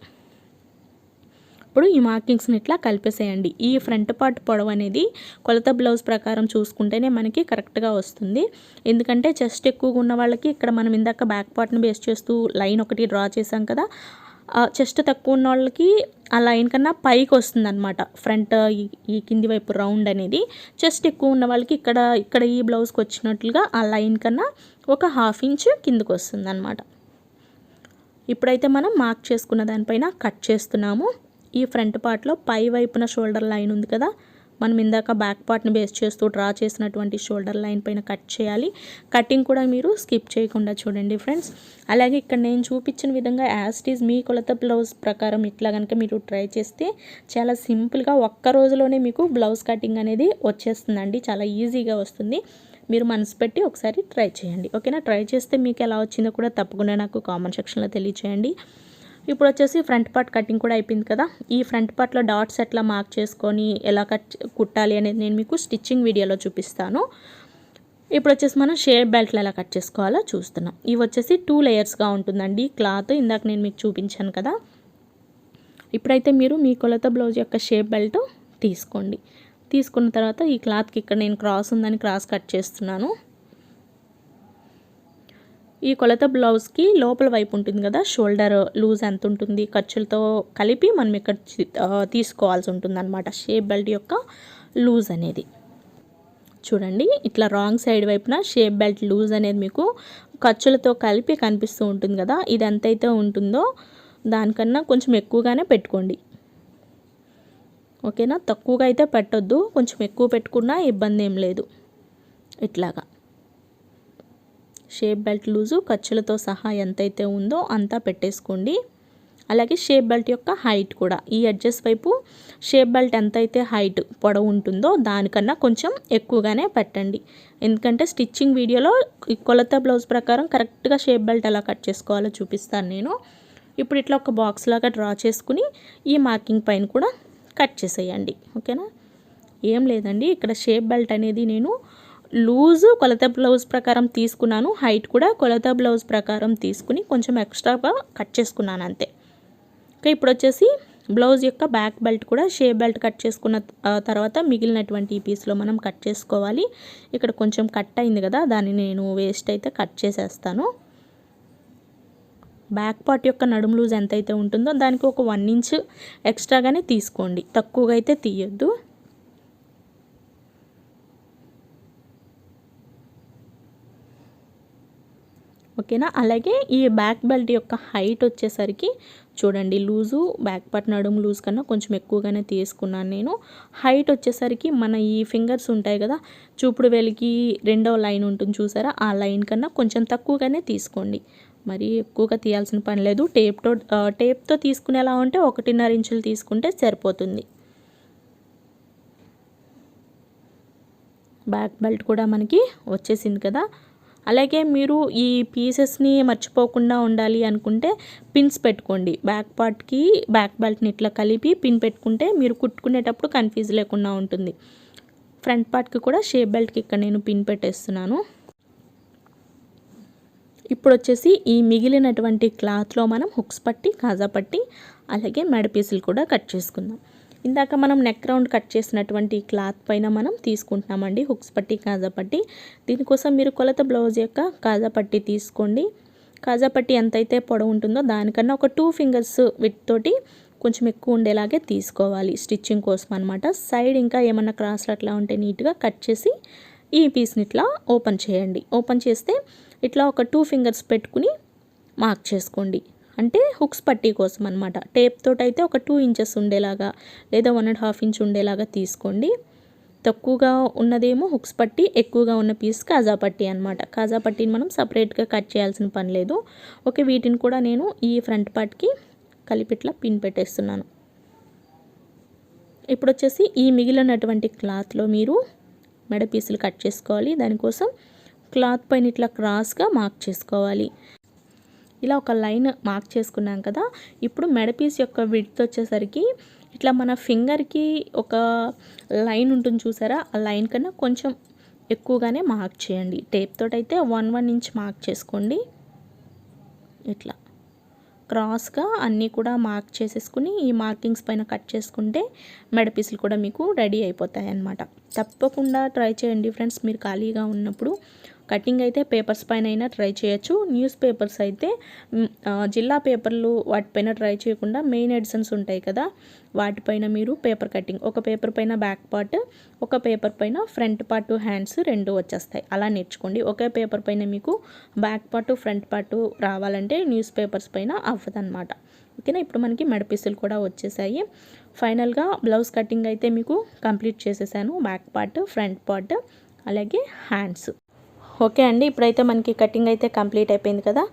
ఇప్పుడు ఈ మార్కింగ్స్ని ఇట్లా కలిపేసేయండి. ఈ ఫ్రంట్ పార్ట్ పొడవు అనేది కొలత బ్లౌజ్ ప్రకారం చూసుకుంటేనే మనకి కరెక్ట్గా వస్తుంది. ఎందుకంటే చెస్ట్ ఎక్కువగా ఉన్న వాళ్ళకి ఇక్కడ మనం ఇందాక బ్యాక్ పార్ట్ని బేస్ చేస్తూ లైన్ ఒకటి డ్రా చేసాం కదా, చెస్ట్ తక్కువ ఉన్న వాళ్ళకి ఆ లైన్ కన్నా పైకి వస్తుంది అనమాట ఫ్రంట్ ఈ కింది వైపు రౌండ్ అనేది. చెస్ట్ ఎక్కువ ఉన్న వాళ్ళకి ఇక్కడ ఈ బ్లౌజ్కి వచ్చినట్లుగా ఆ లైన్ కన్నా ఒక 1/2 ఇంచ్ కిందకు వస్తుంది అనమాట. ఇప్పుడైతే మనం మార్క్ చేసుకున్న దానిపైన కట్ చేస్తున్నాము. ఈ ఫ్రంట్ పార్ట్లో పై వైపున షోల్డర్ లైన్ ఉంది కదా, మనం ఇందాక బ్యాక్ పార్ట్ని బేస్ చేస్తూ డ్రా చేసినటువంటి షోల్డర్ లైన్ పైన కట్ చేయాలి. కటింగ్ కూడా మీరు స్కిప్ చేయకుండా చూడండి ఫ్రెండ్స్. అలాగే ఇక్కడ నేను చూపించిన విధంగా యాజ్ ఇట్ ఈజ్ మీ కొలత బ్లౌజ్ ప్రకారం ఇట్లా కనుక మీరు ట్రై చేస్తే చాలా సింపుల్గా ఒక్క రోజులోనే మీకు బ్లౌజ్ కటింగ్ అనేది వచ్చేస్తుందండి. చాలా ఈజీగా వస్తుంది. మీరు మనసు పెట్టి ఒకసారి ట్రై చేయండి, ఓకేనా? ట్రై చేస్తే మీకు ఎలా వచ్చిందో కూడా తప్పకుండా నాకు కామెంట్ సెక్షన్లో తెలియచేయండి. ఇప్పుడు వచ్చేసి ఫ్రంట్ పార్ట్ కటింగ్ కూడా అయిపోయింది కదా. ఈ ఫ్రంట్ పార్ట్లో డాట్స్ ఎట్లా మార్క్ చేసుకొని ఎలా కుట్టాలి అనేది నేను మీకు స్టిచ్చింగ్ వీడియోలో చూపిస్తాను. ఇప్పుడు వచ్చేసి మనం షేప్ బెల్ట్లు ఎలా కట్ చేసుకోవాలో చూస్తున్నాం. ఇవి వచ్చేసి 2 లేయర్స్గా ఉంటుందండి క్లాత్. ఇందాక నేను మీకు చూపించాను కదా. ఇప్పుడైతే మీరు మీ కొలత బ్లౌజ్ యొక్క షేప్ బెల్ట్ తీసుకోండి. తీసుకున్న తర్వాత ఈ క్లాత్కి ఇక్కడ నేను క్రాస్ ఉందని క్రాస్ కట్ చేస్తున్నాను. ఈ కొలత బ్లౌజ్కి లోపల వైపు ఉంటుంది కదా, షోల్డర్ లూజ్ ఎంత ఉంటుంది ఖర్చులతో కలిపి మనం ఇక్కడ తీసుకోవాల్సి ఉంటుంది అనమాట షేప్ బెల్ట్ యొక్క లూజ్ అనేది. చూడండి, ఇట్లా రాంగ్ సైడ్ వైపున షేప్ బెల్ట్ లూజ్ అనేది మీకు ఖర్చులతో కలిపి కనిపిస్తూ ఉంటుంది కదా. ఇది ఎంతైతే ఉంటుందో దానికన్నా కొంచెం ఎక్కువగానే పెట్టుకోండి, ఓకేనా? తక్కువగా అయితే పెట్టొద్దు, కొంచెం ఎక్కువ పెట్టుకున్నా ఇబ్బంది ఏం లేదు. ఇట్లాగా షేప్ బెల్ట్ లూజు ఖర్చులతో సహా ఎంతైతే ఉందో అంతా పెట్టేసుకోండి. అలాగే షేప్ బెల్ట్ యొక్క హైట్ కూడా ఈ ఎడ్జెస్ వైపు షేప్ బెల్ట్ ఎంతైతే హైట్ పొడవు ఉంటుందో దానికన్నా కొంచెం ఎక్కువగానే పెట్టండి. ఎందుకంటే స్టిచ్చింగ్ వీడియోలో ఈ కొలత బ్లౌజ్ ప్రకారం కరెక్ట్గా షేప్ బెల్ట్ ఎలా కట్ చేసుకోవాలో చూపిస్తాను నేను. ఇప్పుడు ఇట్లా ఒక బాక్స్ లాగా డ్రా చేసుకుని ఈ మార్కింగ్ పైన కూడా కట్ చేసేయండి, ఓకేనా? ఏం లేదండి, ఇక్కడ షేప్ బెల్ట్ అనేది నేను లూజు కొలత బ్లౌజ్ ప్రకారం తీసుకున్నాను, హైట్ కూడా కొలత బ్లౌజ్ ప్రకారం తీసుకుని కొంచెం ఎక్స్ట్రాగా కట్ చేసుకున్నాను అంతే. ఓకే, ఇప్పుడు వచ్చేసి బ్లౌజ్ యొక్క బ్యాక్ బెల్ట్ కూడా షేప్ బెల్ట్ కట్ చేసుకున్న తర్వాత మిగిలినటువంటి ఈ పీస్లో మనం కట్ చేసుకోవాలి. ఇక్కడ కొంచెం కట్ అయింది కదా, దాన్ని నేను వేస్ట్ అయితే కట్ చేసేస్తాను. బ్యాక్ పార్ట్ యొక్క నడుము లూజ్ ఎంతైతే ఉంటుందో దానికి ఒక 1 ఇంచ్ ఎక్స్ట్రాగానే తీసుకోండి, తక్కువగా అయితే తీయొద్దు. ఓకేనా? అలాగే ఈ బ్యాక్ బెల్ట్ యొక్క హైట్ వచ్చేసరికి చూడండి, లూజు బ్యాక్ పార్ట్ నడుము లూజ్ కన్నా కొంచెం ఎక్కువగానే తీసుకున్నాను నేను. హైట్ వచ్చేసరికి మన ఈ ఫింగర్స్ ఉంటాయి కదా, చూపుడు వేలికి రెండవ లైన్ ఉంటుంది చూసారా, ఆ లైన్ కన్నా కొంచెం తక్కువగానే తీసుకోండి. మరి ఎక్కువగా తీయాల్సిన పని లేదు. టేప్తో తీసుకునేలా ఉంటే 1.5 ఇంచులు తీసుకుంటే సరిపోతుంది. బ్యాక్ బెల్ట్ కూడా మనకి వచ్చేసింది కదా. అలాగే మీరు ఈ పీసెస్ని మర్చిపోకుండా ఉండాలి అనుకుంటే పిన్స్ పెట్టుకోండి. బ్యాక్ పార్ట్కి బ్యాక్ బెల్ట్ని ఇట్లా కలిపి పిన్ పెట్టుకుంటే మీరు కుట్టుకునేటప్పుడు కన్ఫ్యూజ్ లేకుండా ఉంటుంది. ఫ్రంట్ పార్ట్కి కూడా షేప్ బెల్ట్కి ఇక్కడ నేను పిన్ పెట్టేస్తున్నాను. ఇప్పుడు వచ్చేసి ఈ మిగిలినటువంటి క్లాత్లో మనం హుక్స్ పట్టి, కాజా పట్టి, అలాగే మెడ పీసులు కూడా కట్ చేసుకుందాం. ఇందాక మనం నెక్ రౌండ్ కట్ చేసినటువంటి క్లాత్ పైన మనం తీసుకుంటున్నామండి హుక్స్ పట్టి, కాజా పట్టి. దీనికోసం మీరు కొలత బ్లౌజ్ యొక్క కాజా పట్టి తీసుకోండి. కాజా పట్టి ఎంతైతే పొడవు ఉంటుందో దానికన్నా ఒక 2 ఫింగర్స్ విడ్త్ తోటి కొంచెం ఎక్కువ ఉండేలాగే తీసుకోవాలి స్టిచ్చింగ్ కోసం అనమాట. సైడ్ ఇంకా ఏమన్నా క్రాస్లు అట్లా ఉంటే నీట్గా కట్ చేసి ఈ పీస్ని ఇట్లా ఓపెన్ చేయండి. ఓపెన్ చేస్తే ఇట్లా ఒక 2 ఫింగర్స్ పెట్టుకుని మార్క్ చేసుకోండి. అంటే హుక్స్ పట్టీ కోసం అనమాట. టేప్ తోటి అయితే ఒక 2 ఇంచెస్ ఉండేలాగా లేదా 1.5 ఇంచ్ ఉండేలాగా తీసుకోండి. తక్కువగా ఉన్నదేమో హుక్స్ పట్టి, ఎక్కువగా ఉన్న పీస్ కాజా పట్టి అనమాట. కాజా పట్టీని మనం సపరేట్గా కట్ చేయాల్సిన పని లేదు. ఓకే, వీటిని కూడా నేను ఈ ఫ్రంట్ పార్ట్కి కలిపి ఇట్లా పిన్ పెట్టేస్తున్నాను. ఇప్పుడు వచ్చేసి ఈ మిగిలినటువంటి క్లాత్లో మీరు మెడ పీసులు కట్ చేసుకోవాలి. దానికోసం క్లాత్ పైన ఇట్లా క్రాస్గా మార్క్ చేసుకోవాలి. ఇలా ఒక లైన్ మార్క్ చేసుకున్నాం కదా. ఇప్పుడు మెడ పీస్ యొక్క విడ్త్ వచ్చేసరికి ఇట్లా మన ఫింగర్కి ఒక లైన్ ఉంటుంది చూసారా, ఆ లైన్ కన్నా కొంచెం ఎక్కువగానే మార్క్ చేయండి. టేప్ తోటి అయితే 1 ఇంచ్ మార్క్ చేసుకోండి. ఇట్లా క్రాస్గా అన్నీ కూడా మార్క్ చేసేసుకుని ఈ మార్కింగ్స్ పైన కట్ చేసుకుంటే మెడ పీసులు కూడా మీకు రెడీ అయిపోతాయి అన్నమాట. తప్పకుండా ట్రై చేయండి ఫ్రెండ్స్, మీరు ఖాళీగా ఉన్నప్పుడు కటింగ్ అయితే పేపర్స్ పైన అయినా ట్రై చేయొచ్చు. న్యూస్ పేపర్స్ అయితే జిల్లా పేపర్లు వాటిపైన ట్రై చేయకుండా మెయిన్ ఎడిషన్స్ ఉంటాయి కదా, వాటిపైన మీరు పేపర్ కటింగ్, ఒక పేపర్ పైన బ్యాక్ పార్ట్, ఒక పేపర్ పైన ఫ్రంట్ పార్ట్, హ్యాండ్స్ రెండు వచ్చేస్తాయి. అలా నేర్చుకోండి. ఒకే పేపర్ పైన మీకు బ్యాక్ పార్ట్ ఫ్రంట్ పార్ట్ రావాలంటే న్యూస్ పేపర్స్ పైన అవ్వదన్నమాట. ఓకేనా. ఇప్పుడు మనకి మెడపీసులు కూడా వచ్చేసాయి. ఫైనల్గా బ్లౌజ్ కటింగ్ అయితే మీకు కంప్లీట్ చేసేసాను. బ్యాక్ పార్ట్, ఫ్రంట్ పార్ట్, అలాగే హ్యాండ్స్. ఓకే అండి, ఇప్పుడైతే మనకి కటింగ్ అయితే కంప్లీట్ అయిపోయింది కదా.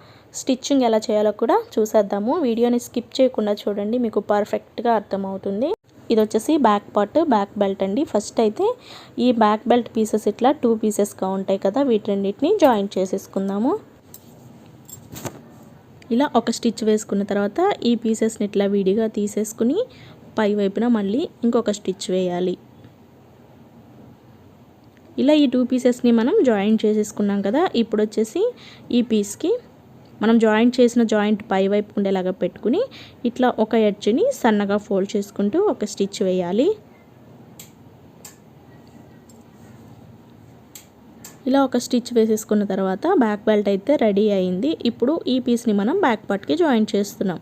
స్టిచ్చింగ్ ఎలా చేయాలో కూడా చూసేద్దాము. వీడియోని స్కిప్ చేయకుండా చూడండి, మీకు పర్ఫెక్ట్గా అర్థమవుతుంది. ఇది వచ్చేసి బ్యాక్ పార్ట్, బ్యాక్ బెల్ట్ అండి. ఫస్ట్ అయితే ఈ బ్యాక్ బెల్ట్ పీసెస్ ఇట్లా 2 పీసెస్గా ఉంటాయి కదా, వీటిన్నిటిని జాయింట్ చేసేసుకుందాము. ఇలా ఒక స్టిచ్ వేసుకున్న తర్వాత ఈ పీసెస్ని ఇట్లా విడిగా తీసేసుకుని పై వైపున మళ్ళీ ఇంకొక స్టిచ్ వేయాలి. ఇలా ఈ 2 పీసెస్ని మనం జాయింట్ చేసేసుకున్నాం కదా. ఇప్పుడు వచ్చేసి ఈ పీస్కి మనం జాయింట్ చేసిన జాయింట్ పై వైపు ఉండేలాగా పెట్టుకుని ఇట్లా ఒక ఎడ్జ్ని సన్నగా ఫోల్డ్ చేసుకుంటూ ఒక స్టిచ్ వేయాలి. ఇలా ఒక స్టిచ్ వేసేసుకున్న తర్వాత బ్యాక్ బెల్ట్ అయితే రెడీ అయింది. ఇప్పుడు ఈ పీస్ని మనం బ్యాక్ పార్ట్కి జాయింట్ చేస్తున్నాం.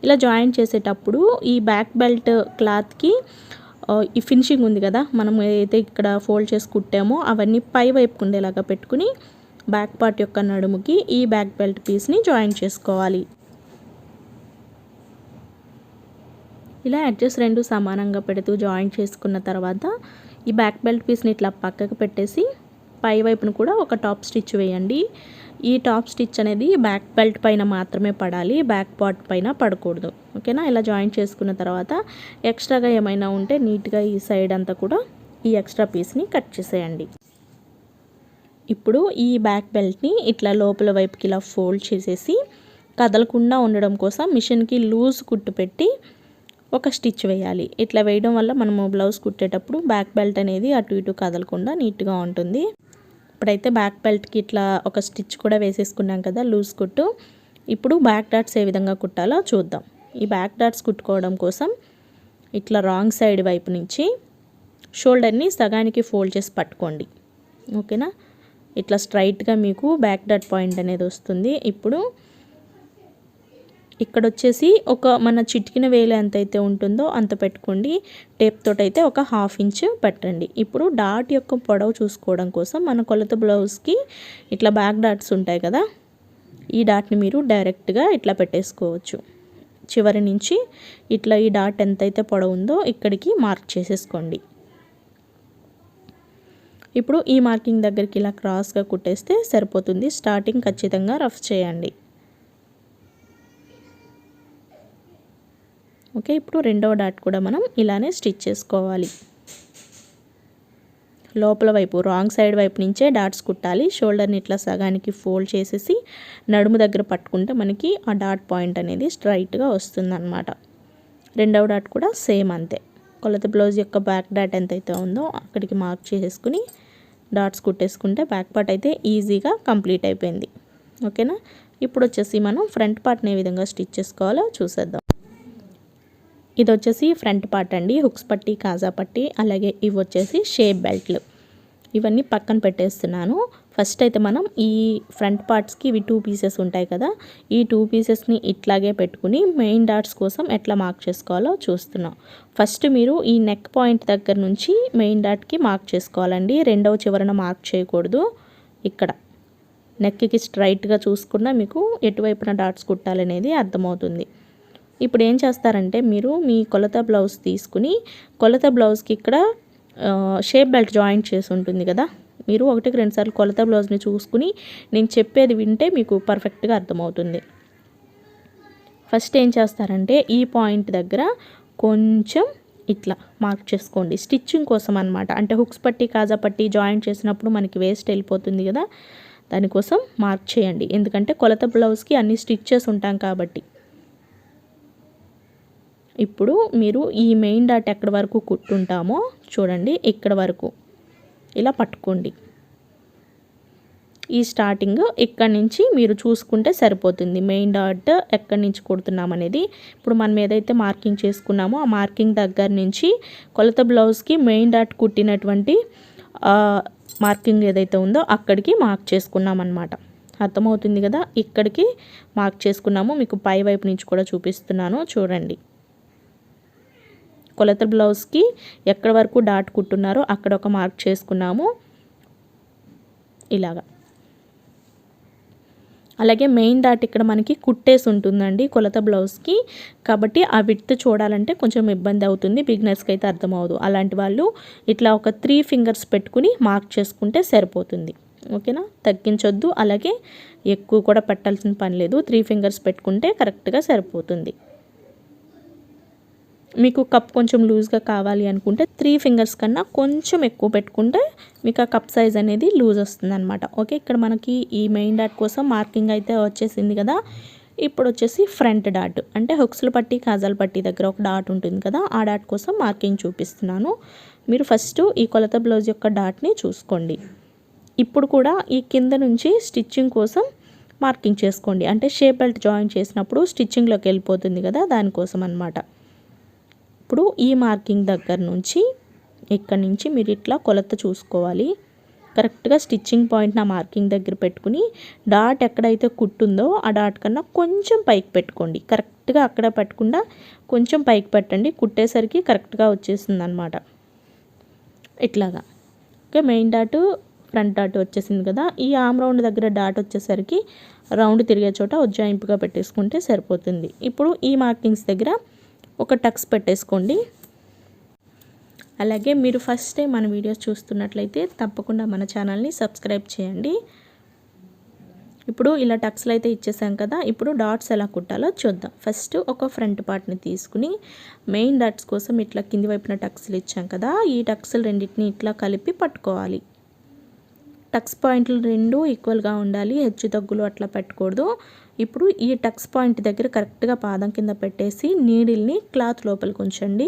ఇలా జాయింట్ చేసేటప్పుడు ఈ బ్యాక్ బెల్ట్ క్లాత్కి ఈ ఫినిషింగ్ ఉంది కదా, మనం ఏదైతే ఇక్కడ ఫోల్డ్ చేసి కుట్టామో అవన్నీ పై వైపు ఉండేలాగా పెట్టుకుని బ్యాక్ పార్ట్ యొక్క నడుముకి ఈ బ్యాక్ బెల్ట్ పీస్ని జాయింట్ చేసుకోవాలి. ఇలా ఎడ్జెస్ రెండు సమానంగా పెడుతూ జాయింట్ చేసుకున్న తర్వాత ఈ బ్యాక్ బెల్ట్ పీస్ని ఇట్లా పక్కకు పెట్టేసి పై వైపును కూడా ఒక టాప్ స్టిచ్ వేయండి. ఈ టాప్ స్టిచ్ అనేది బ్యాక్ బెల్ట్ పైన మాత్రమే పడాలి, బ్యాక్ పార్ట్ పైన పడకూడదు. ఓకేనా. ఇలా జాయింట్ చేసుకున్న తర్వాత ఎక్స్ట్రాగా ఏమైనా ఉంటే నీట్గా ఈ సైడ్ అంతా కూడా ఈ ఎక్స్ట్రా పీస్ని కట్ చేసేయండి. ఇప్పుడు ఈ బ్యాక్ బెల్ట్ని ఇట్లా లోపల వైపుకి ఇలా ఫోల్డ్ చేసేసి కదలకుండా ఉండడం కోసం మిషన్కి లూజ్ కుట్టు పెట్టి ఒక స్టిచ్ వేయాలి. ఇట్లా వేయడం వల్ల మనము బ్లౌజ్ కుట్టేటప్పుడు బ్యాక్ బెల్ట్ అనేది అటు ఇటు కదలకుండా నీట్గా ఉంటుంది. ఇప్పుడైతే బ్యాక్ బెల్ట్కి ఇట్లా ఒక స్టిచ్ కూడా వేసేసుకున్నాం కదా లూజ్ కుట్టు. ఇప్పుడు బ్యాక్ డాట్స్ ఏ విధంగా కుట్టాలో చూద్దాం. ఈ బ్యాక్ డాట్స్ కుట్టుకోవడం కోసం ఇట్లా రాంగ్ సైడ్ వైపు నుంచి షోల్డర్ని సగానికి ఫోల్డ్ చేసి పట్టుకోండి. ఓకేనా. ఇట్లా స్ట్రైట్గా మీకు బ్యాక్ డాట్ పాయింట్ అనేది వస్తుంది. ఇప్పుడు ఇక్కడ వచ్చేసి ఒక మన చిటికిన వేలు ఎంతైతే ఉంటుందో అంత పెట్టుకోండి. టేప్ తోటి అయితే ఒక 1/2 ఇంచ్ పెట్టండి. ఇప్పుడు డాట్ యొక్క పొడవు చూసుకోవడం కోసం మన కొలత బ్లౌజ్కి ఇట్లా బ్యాక్ డాట్స్ ఉంటాయి కదా, ఈ డాట్ని మీరు డైరెక్ట్గా ఇట్లా పెట్టేసుకోవచ్చు. చివరి నుంచి ఇట్లా ఈ డాట్ ఎంతైతే పొడవు ఉందో ఇక్కడికి మార్క్ చేసేసుకోండి. ఇప్పుడు ఈ మార్కింగ్ దగ్గరికి ఇలా క్రాస్గా కుట్టేస్తే సరిపోతుంది. స్టార్టింగ్ ఖచ్చితంగా రఫ్ చేయండి. ఓకే. ఇప్పుడు రెండవ డాట్ కూడా మనం ఇలానే స్టిచ్ చేసుకోవాలి. లోపల వైపు రాంగ్ సైడ్ వైపు నుంచే డాట్స్ కుట్టాలి. షోల్డర్ని ఇట్లా సగానికి ఫోల్డ్ చేసేసి నడుము దగ్గర పట్టుకుంటే మనకి ఆ డాట్ పాయింట్ అనేది స్ట్రైట్గా వస్తుందన్నమాట. రెండవ డాట్ కూడా సేమ్ అంతే. కొలత బ్లౌజ్ యొక్క బ్యాక్ డాట్ ఎంతైతే ఉందో అక్కడికి మార్క్ చేసేసుకుని డాట్స్ కుట్టేసుకుంటే బ్యాక్ పార్ట్ అయితే ఈజీగా కంప్లీట్ అయిపోయింది. ఓకేనా. ఇప్పుడు వచ్చేసి మనం ఫ్రంట్ పార్ట్ని ఏ విధంగా స్టిచ్ చేసుకోవాలో చూసేద్దాం. ఇది వచ్చేసి ఫ్రంట్ పార్ట్ అండి. హుక్స్ పట్టి, కాజా పట్టి, అలాగే ఇవి వచ్చేసి షేప్ బెల్ట్లు. ఇవన్నీ పక్కన పెట్టేస్తున్నాను. ఫస్ట్ అయితే మనం ఈ ఫ్రంట్ పార్ట్స్కి ఇవి 2 పీసెస్ ఉంటాయి కదా, ఈ 2 పీసెస్ని ఇట్లాగే పెట్టుకుని మెయిన్ డాట్స్ కోసం ఎట్లా మార్క్ చేసుకోవాలో చూస్తున్నాం. ఫస్ట్ మీరు ఈ నెక్ పాయింట్ దగ్గర నుంచి మెయిన్ డాట్కి మార్క్ చేసుకోవాలండి. రెండవ చివరన మార్క్ చేయకూడదు. ఇక్కడ నెక్కి స్ట్రైట్గా చూసుకున్నా మీకు ఎటువైపున డాట్స్ కుట్టాలనేది అర్థమవుతుంది. ఇప్పుడు ఏం చేస్తారంటే మీరు మీ కొలత బ్లౌజ్ తీసుకుని కొలత బ్లౌజ్కి ఇక్కడ షేప్ బెల్ట్ జాయింట్ చేసి ఉంటుంది కదా, మీరు 1-2 సార్లు కొలత బ్లౌజ్ని చూసుకుని నేను చెప్పేది వింటే మీకు పర్ఫెక్ట్గా అర్థమవుతుంది. ఫస్ట్ ఏం చేస్తారంటే ఈ పాయింట్ దగ్గర కొంచెం ఇట్లా మార్క్ చేసుకోండి, స్టిచ్చింగ్ కోసం అనమాట. అంటే హుక్స్ పట్టి, కాజా పట్టి జాయింట్ చేసినప్పుడు మనకి వేస్ట్ వెళ్ళిపోతుంది కదా, దానికోసం మార్క్ చేయండి. ఎందుకంటే కొలత బ్లౌజ్కి అన్ని స్టిచ్చెస్ ఉంటాం కాబట్టి. ఇప్పుడు మీరు ఈ మెయిన్ డాట్ ఎక్కడి వరకు కుట్టుంటామో చూడండి, ఇక్కడ వరకు ఇలా పట్టుకోండి. ఈ స్టార్టింగ్ ఇక్కడ నుంచి మీరు చూసుకుంటే సరిపోతుంది. మెయిన్ డాట్ ఎక్కడి నుంచి కుడుతున్నాం అనేది. ఇప్పుడు మనం ఏదైతే మార్కింగ్ చేసుకున్నామో ఆ మార్కింగ్ దగ్గర నుంచి కొలత బ్లౌజ్కి మెయిన్ డాట్ కుట్టినటువంటి మార్కింగ్ ఏదైతే ఉందో అక్కడికి మార్క్ చేసుకున్నాం అన్నమాట. అర్థమవుతుంది కదా, ఇక్కడికి మార్క్ చేసుకున్నాము. మీకు పై వైపు నుంచి కూడా చూపిస్తున్నాను చూడండి. కొలత బ్లౌజ్కి ఎక్కడి వరకు డాట్ కుట్టున్నారో అక్కడ ఒక మార్క్ చేసుకున్నాము ఇలాగా. అలాగే మెయిన్ డాట్ ఇక్కడ మనకి కుట్టేసి ఉంటుందండి కొలత బ్లౌజ్కి, కాబట్టి ఆ విడ్త్ చూడాలంటే కొంచెం ఇబ్బంది అవుతుంది, బిగినర్స్కి అయితే అర్థమవుదు. అలాంటి వాళ్ళు ఇట్లా ఒక 3 ఫింగర్స్ పెట్టుకుని మార్క్ చేసుకుంటే సరిపోతుంది. ఓకేనా, తగ్గించొద్దు, అలాగే ఎక్కువ కూడా పెట్టాల్సిన పని లేదు. 3 ఫింగర్స్ పెట్టుకుంటే కరెక్ట్గా సరిపోతుంది. మీకు కప్ కొంచెం లూజ్గా కావాలి అనుకుంటే 3 ఫింగర్స్ కన్నా కొంచెం ఎక్కువ పెట్టుకుంటే మీకు ఆ కప్ సైజ్ అనేది లూజ్ వస్తుంది అనమాట. ఓకే, ఇక్కడ మనకి ఈ మెయిన్ డాట్ కోసం మార్కింగ్ అయితే వచ్చేసింది కదా. ఇప్పుడు వచ్చేసి ఫ్రంట్ డాట్ అంటే హుక్స్ల పట్టి కాజాల పట్టి దగ్గర ఒక డాట్ ఉంటుంది కదా, ఆ డాట్ కోసం మార్కింగ్ చూపిస్తున్నాను. మీరు ఫస్ట్ ఈ కొలత బ్లౌజ్ యొక్క డాట్ని చూసుకోండి. ఇప్పుడు కూడా ఈ కింద నుంచి స్టిచ్చింగ్ కోసం మార్కింగ్ చేసుకోండి. అంటే షేప్ బెల్ట్ జాయిన్ చేసినప్పుడు స్టిచ్చింగ్లోకి వెళ్ళిపోతుంది కదా, దానికోసం అన్నమాట. ఇప్పుడు ఈ మార్కింగ్ దగ్గర నుంచి ఇక్కడ నుంచి మీరు ఇట్లా కొలత చూసుకోవాలి. కరెక్ట్గా స్టిచ్చింగ్ పాయింట్ నా మార్కింగ్ దగ్గర పెట్టుకుని డాట్ ఎక్కడైతే కుట్టుందో ఆ డాట్ కన్నా కొంచెం పైకి పెట్టుకోండి. కరెక్ట్గా అక్కడ పెట్టకుండా కొంచెం పైకి పెట్టండి, కుట్టేసరికి కరెక్ట్గా వచ్చేస్తుంది అనమాట ఇట్లాగా. Okay, main dot front dot వచ్చేసింది కదా. ఈ ఆమ్ రౌండ్ దగ్గర డాట్ వచ్చేసరికి రౌండ్ తిరిగే చోట ఉజ్జాయింపుగా పెట్టేసుకుంటే సరిపోతుంది. ఇప్పుడు ఈ మార్కింగ్స్ దగ్గర ఒక టక్స్ పెట్టేసుకోండి. అలాగే మీరు ఫస్ట్ టైం మన వీడియోస్ చూస్తున్నట్లయితే తప్పకుండా మన ఛానల్ని సబ్స్క్రైబ్ చేయండి. ఇప్పుడు ఇలా టక్స్లు అయితే ఇచ్చేసాం కదా, ఇప్పుడు డాట్స్ ఎలా కుట్టాలో చూద్దాం. ఫస్ట్ ఒక ఫ్రంట్ పార్ట్ని తీసుకుని మెయిన్ డాట్స్ కోసం ఇట్లా కింది వైపున టక్స్లు ఇచ్చాం కదా, ఈ టక్స్లు రెండింటిని ఇట్లా కలిపి పట్టుకోవాలి. టక్స్ పాయింట్లు రెండు ఈక్వల్గా ఉండాలి, హెచ్చు తగ్గులు అట్లా పెట్టకూడదు. ఇప్పుడు ఈ టక్స్ పాయింట్ దగ్గర కరెక్ట్గా పాదం కింద పెట్టేసి నీడిల్ని క్లాత్ లోపలికి ఉంచండి.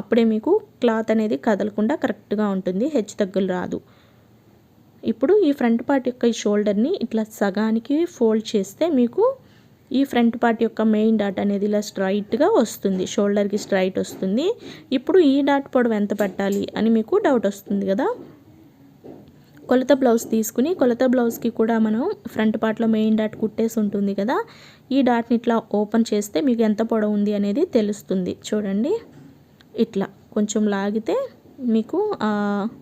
అప్పుడే మీకు క్లాత్ అనేది కదలకుండా కరెక్ట్గా ఉంటుంది, హెచ్చు తగ్గులు రాదు. ఇప్పుడు ఈ ఫ్రంట్ పార్ట్ యొక్క ఈ షోల్డర్ని ఇట్లా సగానికి ఫోల్డ్ చేస్తే మీకు ఈ ఫ్రంట్ పార్ట్ యొక్క మెయిన్ డాట్ అనేది ఇలా స్ట్రైట్గా వస్తుంది, షోల్డర్కి స్ట్రైట్ వస్తుంది. ఇప్పుడు ఈ డాట్ పొడవు ఎంత పెట్టాలి అని మీకు డౌట్ వస్తుంది కదా. కొలత బ్లౌజ్ తీసుకుని కొలత బ్లౌజ్కి కూడా మనం ఫ్రంట్ పార్ట్లో మెయిన్ డాట్ కుట్టేసి ఉంటుంది కదా, ఈ డాట్ని ఇట్లా ఓపెన్ చేస్తే మీకు ఎంత పొడవు ఉంది అనేది తెలుస్తుంది. చూడండి, ఇట్లా కొంచెం లాగితే మీకు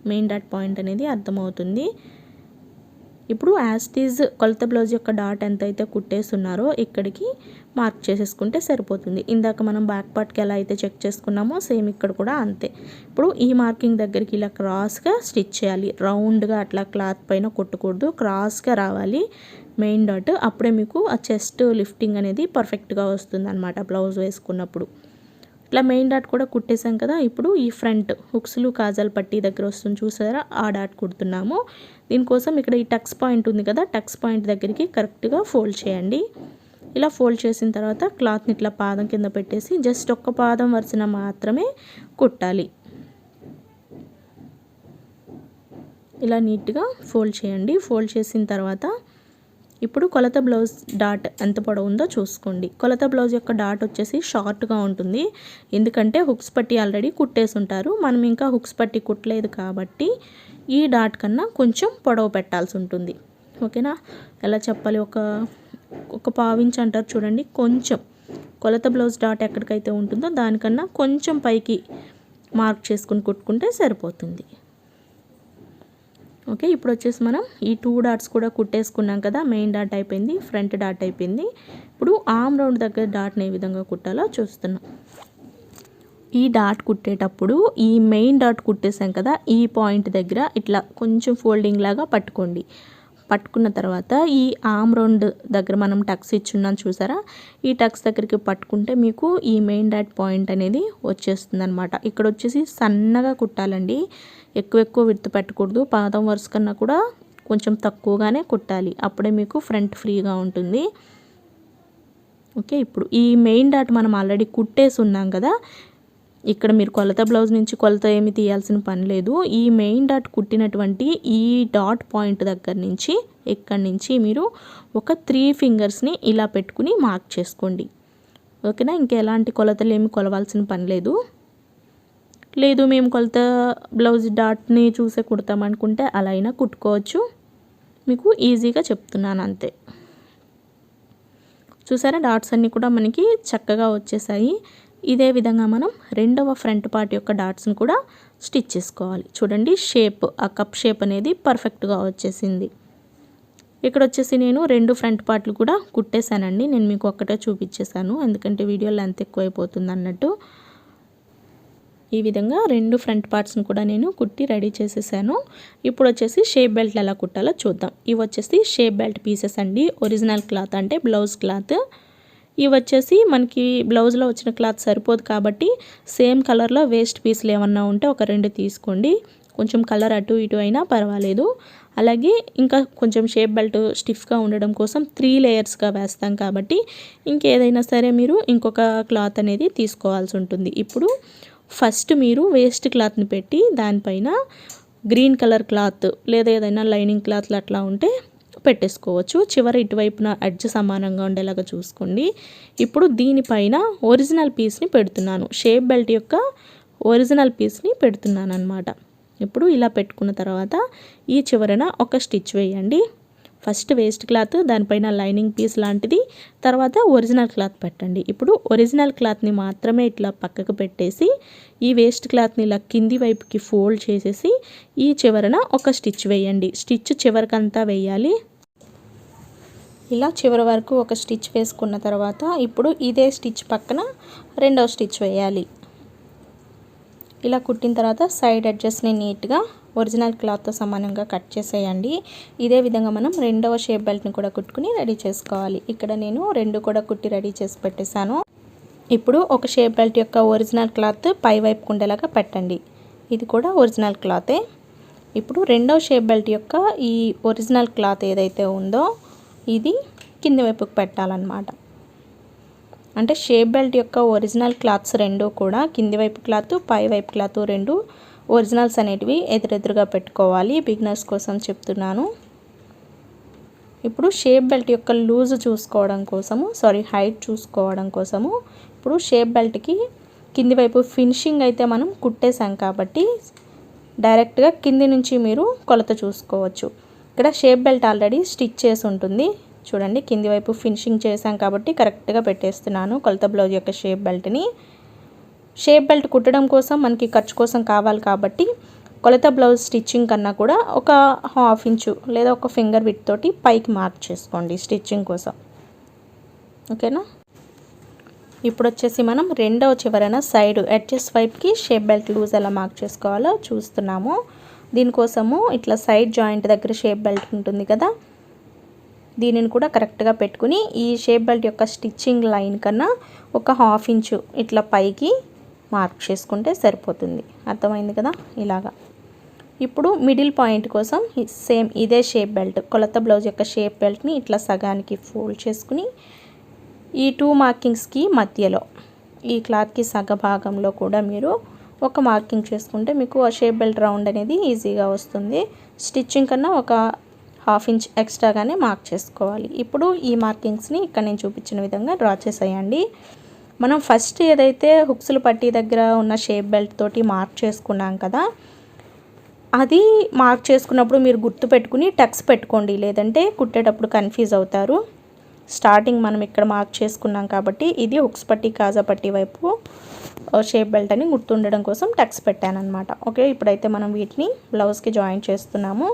మెయిన్ డాట్ పాయింట్ అనేది అర్థమవుతుంది. ఇప్పుడు యాస్టీజ్ కొలత బ్లౌజ్ యొక్క డాట్ ఎంతైతే కుట్టేస్తున్నారో ఇక్కడికి మార్క్ చేసేసుకుంటే సరిపోతుంది. ఇందాక మనం బ్యాక్ పార్ట్కి ఎలా అయితే చెక్ చేసుకున్నామో సేమ్ ఇక్కడ కూడా అంతే. ఇప్పుడు ఈ మార్కింగ్ దగ్గరికి ఇలా క్రాస్గా స్టిచ్ చేయాలి, రౌండ్గా అట్లా క్లాత్ పైన కొట్టకూడదు, క్రాస్గా రావాలి మెయిన్ డాట్. అప్పుడే మీకు ఆ చెస్ట్ లిఫ్టింగ్ అనేది పర్ఫెక్ట్గా వస్తుంది అనమాట బ్లౌజ్ వేసుకున్నప్పుడు. ఇట్లా మెయిన్ డాట్ కూడా కుట్టేసాం కదా. ఇప్పుడు ఈ ఫ్రంట్ హుక్స్లు కాజాల పట్టి దగ్గర వస్తుంది చూసారా, ఆ డాట్ కుడుతున్నాము. దీనికోసం ఇక్కడ ఈ టక్స్ పాయింట్ ఉంది కదా, టక్స్ పాయింట్ దగ్గరికి కరెక్ట్గా ఫోల్డ్ చేయండి. ఇలా ఫోల్డ్ చేసిన తర్వాత క్లాత్ని ఇట్లా పాదం కింద పెట్టేసి జస్ట్ ఒక్క పాదం వరుసన మాత్రమే కుట్టాలి. ఇలా నీట్గా ఫోల్డ్ చేయండి. ఫోల్డ్ చేసిన తర్వాత ఇప్పుడు కొలత బ్లౌజ్ డాట్ ఎంత పొడవు ఉందో చూసుకోండి. కొలత బ్లౌజ్ యొక్క డాట్ వచ్చేసి షార్ట్గా ఉంటుంది, ఎందుకంటే హుక్స్ పట్టి ఆల్రెడీ కుట్టేసి ఉంటారు. మనం ఇంకా హుక్స్ పట్టి కుట్టలేదు కాబట్టి ఈ డాట్ కన్నా కొంచెం పొడవు పెట్టాల్సి ఉంటుంది. ఓకేనా, ఎలా చెప్పాలి, ఒక పావించ్ అంటారు చూడండి, కొంచెం కొలత బ్లౌజ్ డాట్ ఎక్కడికైతే ఉంటుందో దానికన్నా కొంచెం పైకి మార్క్ చేసుకుని కుట్టుకుంటే సరిపోతుంది. ఓకే, ఇప్పుడు వచ్చేసి మనం ఈ 2 డాట్స్ కూడా కుట్టేసుకున్నాం కదా. మెయిన్ డాట్ అయిపోయింది, ఫ్రంట్ డాట్ అయిపోయింది. ఇప్పుడు ఆమ్ రౌండ్ దగ్గర డాట్ని ఏ విధంగా కుట్టాలో చూస్తున్నాం. ఈ డాట్ కుట్టేటప్పుడు ఈ మెయిన్ డాట్ కుట్టేసాం కదా, ఈ పాయింట్ దగ్గర ఇట్లా కొంచెం ఫోల్డింగ్ లాగా పట్టుకోండి. పట్టుకున్న తర్వాత ఈ ఆమ్ రౌండ్ దగ్గర మనం టక్స్ ఇచ్చున్నాం చూసారా, ఈ టక్స్ దగ్గరికి పట్టుకుంటే మీకు ఈ మెయిన్ డాట్ పాయింట్ అనేది వచ్చేస్తుంది అనమాట. ఇక్కడ వచ్చేసి సన్నగా కుట్టాలండి, ఎక్కువ విడ్త్ పెట్టకూడదు. పాదం వరుస కన్నా కూడా కొంచెం తక్కువగానే కుట్టాలి, అప్పుడే మీకు ఫ్రంట్ ఫ్రీగా ఉంటుంది. ఓకే, ఇప్పుడు ఈ మెయిన్ డాట్ మనం ఆల్రెడీ కుట్టేసి ఉన్నాం కదా, ఇక్కడ మీరు కొలత బ్లౌజ్ నుంచి కొలత ఏమి తీయాల్సిన పని లేదు. ఈ మెయిన్ డాట్ కుట్టినటువంటి ఈ డాట్ పాయింట్ దగ్గర నుంచి ఇక్కడి నుంచి మీరు ఒక 3 ఫింగర్స్ని ఇలా పెట్టుకుని మార్క్ చేసుకోండి. ఓకేనా, ఇంకెలాంటి కొలతలు ఏమి కొలవాల్సిన పని లేదు. లేదు మేము కొలత బ్లౌజ్ డాట్ని చూసే కుడతాం అనుకుంటే అలా అయినా కుట్టుకోవచ్చు. మీకు ఈజీగా చెప్తున్నాను అంతే. చూసారా డాట్స్ అన్నీ కూడా మనకి చక్కగా వచ్చేసాయి. ఇదే విధంగా మనం రెండవ ఫ్రంట్ పార్ట్ యొక్క డాట్స్ని కూడా స్టిచ్ చేసుకోవాలి. చూడండి షేప్, ఆ కప్ షేప్ అనేది పర్ఫెక్ట్గా వచ్చేసింది. ఇక్కడ వచ్చేసి నేను 2 ఫ్రంట్ పార్ట్లు కూడా కుట్టేశానండి. నేను మీకు ఒక్కటే చూపించేశాను ఎందుకంటే వీడియో లెంత్ ఎక్కువైపోతుంది అన్నట్టు. ఈ విధంగా 2 ఫ్రంట్ పార్ట్స్ని కూడా నేను కుట్టి రెడీ చేసేసాను. ఇప్పుడు వచ్చేసి షేప్ బెల్ట్లు ఎలా కుట్టాలో చూద్దాం. ఇవి వచ్చేసి షేప్ బెల్ట్ పీసెస్ అండి. ఒరిజినల్ క్లాత్ అంటే బ్లౌజ్ క్లాత్. ఇవి వచ్చేసి మనకి బ్లౌజ్లో వచ్చిన క్లాత్ సరిపోదు కాబట్టి సేమ్ కలర్లో వేస్ట్ పీసులు ఏమన్నా ఉంటే ఒక 2 తీసుకోండి. కొంచెం కలర్ అటు ఇటు అయినా పర్వాలేదు. అలాగే ఇంకా కొంచెం షేప్ బెల్ట్ స్టిఫ్గా ఉండడం కోసం 3 లేయర్స్గా వేస్తాం కాబట్టి ఇంకేదైనా సరే మీరు ఇంకొక క్లాత్ అనేది తీసుకోవాల్సి ఉంటుంది. ఇప్పుడు ఫస్ట్ మీరు వేస్ట్ క్లాత్ని పెట్టి దానిపైన గ్రీన్ కలర్ క్లాత్ లేదా ఏదైనా లైనింగ్ క్లాత్లు అట్లా ఉంటే పెట్టేసుకోవచ్చు. చివరి ఇటువైపున ఎడ్జ్ సమానంగా ఉండేలాగా చూసుకోండి. ఇప్పుడు దీనిపైన ఒరిజినల్ పీస్ని పెడుతున్నాను. షేప్ బెల్ట్ యొక్క ఒరిజినల్ పీస్ని పెడుతున్నాను అన్నమాట. ఇప్పుడు ఇలా పెట్టుకున్న తర్వాత ఈ చివరన ఒక స్టిచ్ వేయండి. ఫస్ట్ వేస్ట్ క్లాత్, దానిపైన లైనింగ్ పీస్ లాంటిది, తర్వాత ఒరిజినల్ క్లాత్ పెట్టండి. ఇప్పుడు ఒరిజినల్ క్లాత్ని మాత్రమే ఇట్లా పక్కకు పెట్టేసి ఈ వేస్ట్ క్లాత్ని ఇలా కింది వైపుకి ఫోల్డ్ చేసేసి ఈ చివరన ఒక స్టిచ్ వేయండి. స్టిచ్ చివరికంతా వేయాలి. ఇలా చివరి వరకు ఒక స్టిచ్ వేసుకున్న తర్వాత ఇప్పుడు ఇదే స్టిచ్ పక్కన రెండవ స్టిచ్ వేయాలి. ఇలా కుట్టిన తర్వాత సైడ్ ఎడ్జెస్ని నీట్గా ఒరిజినల్ క్లాత్తో సమానంగా కట్ చేసేయండి. ఇదే విధంగా మనం రెండవ షేప్ బెల్ట్ని కూడా కుట్టుకుని రెడీ చేసుకోవాలి. ఇక్కడ నేను 2 కూడా కుట్టి రెడీ చేసి పెట్టేశాను. ఇప్పుడు ఒక షేప్ బెల్ట్ యొక్క ఒరిజినల్ క్లాత్ పై వైపు ఉండేలాగా పెట్టండి. ఇది కూడా ఒరిజినల్ క్లాతే. ఇప్పుడు రెండవ షేప్ బెల్ట్ యొక్క ఈ ఒరిజినల్ క్లాత్ ఏదైతే ఉందో ఇది కింది వైపుకి పెట్టాలన్నమాట. అంటే షేప్ బెల్ట్ యొక్క ఒరిజినల్ క్లాత్స్ 2 కూడా కింది వైపు క్లాత్, పై వైపు క్లాత్ 2 ఒరిజినల్స్ అనేటివి ఎదురెదురుగా పెట్టుకోవాలి. బిగినర్స్ కోసం చెప్తున్నాను. ఇప్పుడు షేప్ బెల్ట్ యొక్క లూజ్ చూసుకోవడం కోసము, హైట్ చూసుకోవడం కోసము ఇప్పుడు షేప్ బెల్ట్కి కింది వైపు ఫినిషింగ్ అయితే మనం కుట్టేసాం కాబట్టి డైరెక్ట్గా కింది నుంచి మీరు కొలత చూసుకోవచ్చు. ఇక్కడ షేప్ బెల్ట్ ఆల్రెడీ స్టిచ్ చేసి ఉంటుంది. చూడండి కింది వైపు ఫినిషింగ్ చేసాం కాబట్టి కరెక్ట్గా పెట్టేస్తున్నాను కొలత బ్లౌజ్ యొక్క షేప్ బెల్ట్ని. షేప్ బెల్ట్ కుట్టడం కోసం మనకి ఖర్చు కోసం కావాలి కాబట్టి కొలత బ్లౌజ్ స్టిచ్చింగ్ కన్నా కూడా ఒక 1/2 ఇంచు లేదా ఒక ఫింగర్ విడ్త్ తోటి పైకి మార్క్ చేసుకోండి స్టిచ్చింగ్ కోసం. ఓకేనా. ఇప్పుడు వచ్చేసి మనం రెండవ చివరన సైడ్ ఎడ్జెస్ వైపుకి షేప్ బెల్ట్ లూజ్ ఎలా మార్క్ చేసుకోవాలో చూస్తున్నాము. దీనికోసము ఇట్లా సైడ్ జాయింట్ దగ్గర షేప్ బెల్ట్ ఉంటుంది కదా, దీనిని కూడా కరెక్ట్గా పెట్టుకుని ఈ షేప్ బెల్ట్ యొక్క స్టిచ్చింగ్ లైన్ కన్నా ఒక 1/2 ఇంచు ఇట్లా పైకి మార్క్ చేసుకుంటే సరిపోతుంది. అర్థమైంది కదా ఇలాగా. ఇప్పుడు మిడిల్ పాయింట్ కోసం సేమ్ ఇదే షేప్ బెల్ట్, కొలత బ్లౌజ్ యొక్క షేప్ బెల్ట్ని ఇట్లా సగానికి ఫోల్డ్ చేసుకుని ఈ 2 మార్కింగ్స్కి మధ్యలో ఈ క్లాత్కి సగ భాగంలో కూడా మీరు ఒక మార్కింగ్ చేసుకుంటే మీకు ఆ షేప్ బెల్ట్ రౌండ్ అనేది ఈజీగా వస్తుంది. స్టిచ్చింగ్ కన్నా ఒక 1/2 ఇంచ్ ఎక్స్ట్రాగానే మార్క్ చేసుకోవాలి. ఇప్పుడు ఈ మార్కింగ్స్ని ఇక్కడ నేను చూపించిన విధంగా డ్రా చేసేయండి. మనం ఫస్ట్ ఏదైతే హుక్స్లు పట్టీ దగ్గర ఉన్న షేప్ బెల్ట్ తోటి మార్క్ చేసుకున్నాం కదా, అది మార్క్ చేసుకున్నప్పుడు మీరు గుర్తు పెట్టుకుని టక్స్ పెట్టుకోండి, లేదంటే కుట్టేటప్పుడు కన్ఫ్యూజ్ అవుతారు. స్టార్టింగ్ మనం ఇక్కడ మార్క్ చేసుకున్నాం కాబట్టి ఇది హుక్స్ పట్టీ కాజా పట్టీ వైపు షేప్ బెల్ట్ అని గుర్తుండడం కోసం టక్స్ పెట్టానన్నమాట. ఓకే, ఇప్పుడైతే మనం వీటిని బ్లౌజ్కి జాయిన్ చేస్తున్నాము.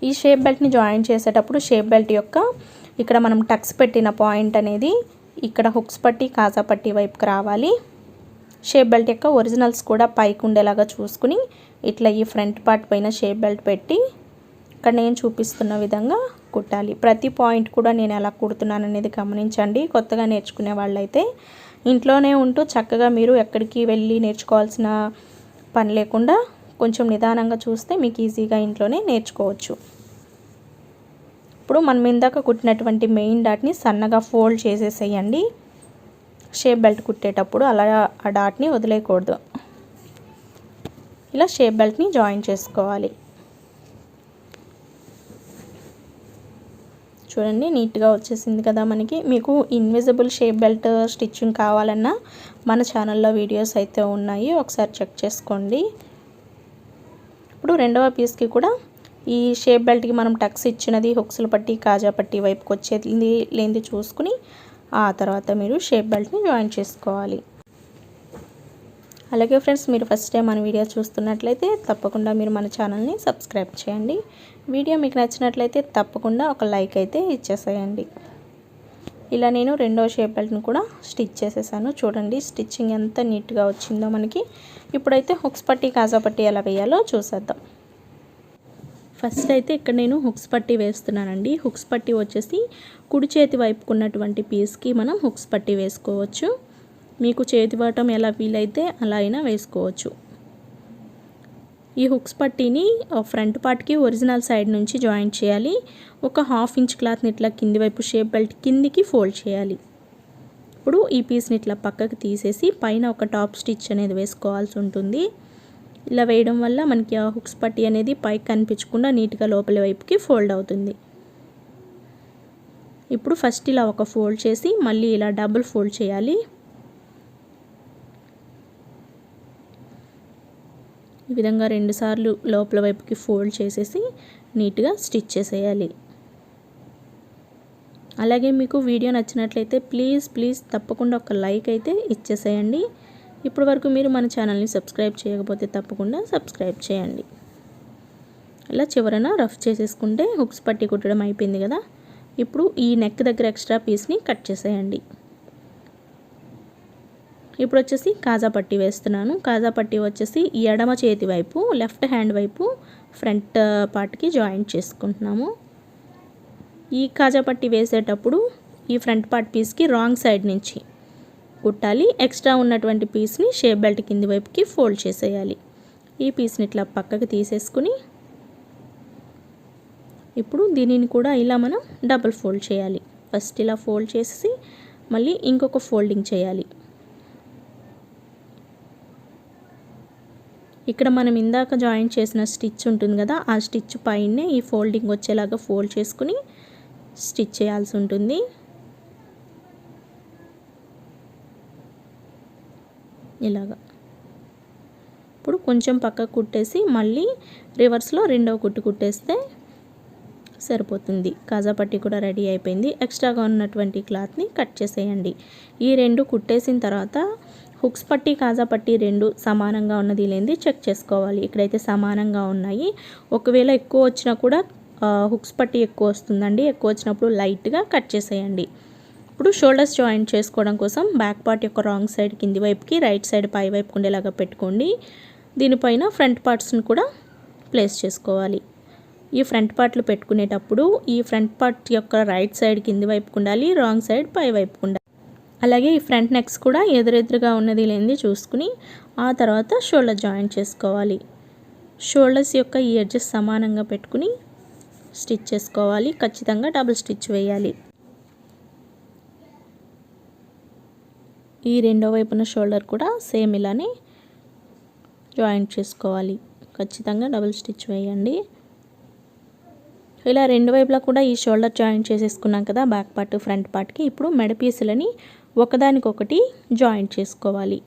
ఈ షేప్ బెల్ట్ని జాయిన్ చేసేటప్పుడు షేప్ బెల్ట్ యొక్క ఇక్కడ మనం టక్స్ పెట్టిన పాయింట్ అనేది ఇక్కడ హుక్స్ పట్టీ కాజా పట్టీ వైపుకి రావాలి. షేప్ బెల్ట్ యొక్క ఒరిజినల్స్ కూడా పైకి ఉండేలాగా చూసుకుని ఇట్లా ఈ ఫ్రంట్ పార్ట్ పైన షేప్ బెల్ట్ పెట్టి ఇక్కడ నేను చూపిస్తున్న విధంగా కుట్టాలి. ప్రతి పాయింట్ కూడా నేను ఎలా కుడుతున్నాను అనేది గమనించండి. కొత్తగా నేర్చుకునే వాళ్ళైతే ఇంట్లోనే ఉంటూ చక్కగా మీరు ఎక్కడికి వెళ్ళి నేర్చుకోవాల్సిన పని లేకుండా కొంచెం నిదానంగా చూస్తే మీకు ఈజీగా ఇంట్లోనే నేర్చుకోవచ్చు. ఇప్పుడు మనం ఇందాక కుట్టినటువంటి మెయిన్ డాట్ని సన్నగా ఫోల్డ్ చేసేసేయండి. షేప్ బెల్ట్ కుట్టేటప్పుడు అలా ఆ డాట్ని వదిలేయకూడదు. ఇలా షేప్ బెల్ట్ని జాయిన్ చేసుకోవాలి. చూడండి నీట్గా వచ్చేసింది కదా మనకి. మీకు ఇన్విజిబుల్ షేప్ బెల్ట్ స్టిచ్చింగ్ కావాలన్నా మన ఛానల్లో వీడియోస్ అయితే ఉన్నాయి, ఒకసారి చెక్ చేసుకోండి. ఇప్పుడు రెండవ పీస్కి కూడా ఈ షేప్ బెల్ట్కి మనం టక్స్ ఇచ్చినది హుక్స్ల పట్టి కాజా పట్టి వైపుకి వచ్చేది లేనిది చూసుకుని ఆ తర్వాత మీరు షేప్ బెల్ట్ని జాయిన్ చేసుకోవాలి. అలాగే ఫ్రెండ్స్, మీరు ఫస్ట్ టైం మన వీడియో చూస్తున్నట్లయితే తప్పకుండా మీరు మన ఛానల్ని సబ్స్క్రైబ్ చేయండి. వీడియో మీకు నచ్చినట్లయితే తప్పకుండా ఒక లైక్ అయితే ఇచ్చేసేయండి. ఇలా నేను రెండో షేప్ బెల్ట్ని కూడా స్టిచ్ చేసేసాను. చూడండి స్టిచ్చింగ్ ఎంత నీట్గా వచ్చిందో మనకి. ఇప్పుడైతే హుక్స్ పట్టి కాజా పట్టి ఎలా వేయాలో చూసేద్దాం. ఫస్ట్ అయితే ఇక్కడ నేను హుక్స్ పట్టి వేస్తున్నానండి. హుక్స్ పట్టి వచ్చేసి కుడి చేతి వైపుకు ఉన్నటువంటి పీస్కి మనం హుక్స్ పట్టి వేసుకోవచ్చు. మీకు చేతి వాటం ఎలా వీలైతే అలా అయినా వేసుకోవచ్చు. ఈ హుక్స్ పట్టీని ఫ్రంట్ పార్ట్కి ఒరిజినల్ సైడ్ నుంచి జాయిన్ చేయాలి. ఒక 1/2 ఇంచ్ క్లాత్ని ఇట్లా కింది వైపు షేప్ బెల్ట్ కిందికి ఫోల్డ్ చేయాలి. ఇప్పుడు ఈ పీస్ని ఇట్లా పక్కకి తీసేసి పైన ఒక టాప్ స్టిచ్ అనేది వేసుకోవాల్సి ఉంటుంది. ఇలా వేయడం వల్ల మనకి ఆ హుక్స్ పట్టీ అనేది పైకి కనిపించకుండా నీట్గా లోపలి వైపుకి ఫోల్డ్ అవుతుంది. ఇప్పుడు ఫస్ట్ ఇలా ఒక ఫోల్డ్ చేసి మళ్ళీ ఇలా డబుల్ ఫోల్డ్ చేయాలి. ఈ విధంగా 2 సార్లు లోపల వైపుకి ఫోల్డ్ చేసేసి నీట్గా స్టిచ్ చేసేయాలి. అలాగే మీకు వీడియో నచ్చినట్లయితే ప్లీజ్ తప్పకుండా ఒక లైక్ అయితే ఇచ్చేసేయండి. ఇప్పటి వరకు మీరు మన ఛానల్ని సబ్స్క్రైబ్ చేయకపోతే తప్పకుండా సబ్స్క్రైబ్ చేయండి. ఇలా చివరన రఫ్ చేసేసుకుంటే హుక్స్ పట్టి కుట్టడం అయిపోయింది కదా. ఇప్పుడు ఈ నెక్ దగ్గర ఎక్స్ట్రా పీస్ని కట్ చేసేయండి. ఇప్పుడు వచ్చేసి కాజా పట్టి వేస్తున్నాను. కాజా పట్టి వచ్చేసి ఎడమ చేతి వైపు లెఫ్ట్ హ్యాండ్ వైపు ఫ్రంట్ పార్ట్కి జాయింట్ చేసుకుంటున్నాము. ఈ కాజా పట్టి వేసేటప్పుడు ఈ ఫ్రంట్ పార్ట్ పీస్కి రాంగ్ సైడ్ నుంచి కుట్టాలి. ఎక్స్ట్రా ఉన్నటువంటి పీస్ని షేప్ బెల్ట్ కింది వైపుకి ఫోల్డ్ చేసేయాలి. ఈ పీస్ని ఇట్లా పక్కకి తీసేసుకుని ఇప్పుడు దీనిని కూడా ఇలా మనం డబుల్ ఫోల్డ్ చేయాలి. ఫస్ట్ ఇలా ఫోల్డ్ చేసి మళ్ళీ ఇంకొక ఫోల్డింగ్ చేయాలి. ఇక్కడ మనం ఇందాక జాయిన్ చేసిన స్టిచ్ ఉంటుంది కదా, ఆ స్టిచ్ పైనే ఈ ఫోల్డింగ్ వచ్చేలాగా ఫోల్డ్ చేసుకుని స్టిచ్ చేయాల్సి ఉంటుంది. ఇలాగా ఇప్పుడు కొంచెం పక్కకు కుట్టేసి మళ్ళీ రివర్స్లో రెండవ కుట్టు కుట్టేస్తే సరిపోతుంది. కాజా పట్టి కూడా రెడీ అయిపోయింది. ఎక్స్ట్రాగా ఉన్నటువంటి క్లాత్ని కట్ చేసేయండి. ఈ 2 కుట్టేసిన తర్వాత హుక్స్ పట్టి కాజా పట్టి 2 సమానంగా ఉన్నది లేనిది చెక్ చేసుకోవాలి. ఇక్కడైతే సమానంగా ఉన్నాయి. ఒకవేళ ఎక్కువ వచ్చినా కూడా హుక్స్ పట్టి ఎక్కువ వస్తుందండి. ఎక్కువ వచ్చినప్పుడు లైట్గా కట్ చేసేయండి. ఇప్పుడు షోల్డర్స్ జాయింట్ చేసుకోవడం కోసం బ్యాక్ పార్ట్ యొక్క రాంగ్ సైడ్ కింది వైపుకి రైట్ సైడ్ పై వైపు ఉండేలాగా పెట్టుకోండి. దీనిపైన ఫ్రంట్ పార్ట్స్ని కూడా ప్లేస్ చేసుకోవాలి. ఈ ఫ్రంట్ పార్ట్లు పెట్టుకునేటప్పుడు ఈ ఫ్రంట్ పార్ట్ యొక్క రైట్ సైడ్ కింది వైపుకు ఉండాలి, రాంగ్ సైడ్ పై వైపుకు ఉండాలి. అలాగే ఈ ఫ్రంట్ నెక్స్ కూడా ఎదురెదురుగా ఉన్నది లేనిది చూసుకుని ఆ తర్వాత షోల్డర్ జాయింట్ చేసుకోవాలి. షోల్డర్స్ యొక్క ఈ ఎడ్జెస్ సమానంగా పెట్టుకుని స్టిచ్ చేసుకోవాలి. ఖచ్చితంగా డబుల్ స్టిచ్ వేయాలి. ఈ రెండో వైపున షోల్డర్ కూడా సేమ్ ఇలానే జాయింట్ చేసుకోవాలి. ఖచ్చితంగా డబుల్ స్టిచ్ వేయండి. ఇలా రెండు వైపులా కూడా ఈ షోల్డర్ జాయింట్ చేసేసుకున్నాం కదా బ్యాక్ పార్ట్ ఫ్రంట్ పార్ట్కి. ఇప్పుడు మెడ పీసులని ఒకదానికొకటి జాయింట్ చేసుకోవాలి.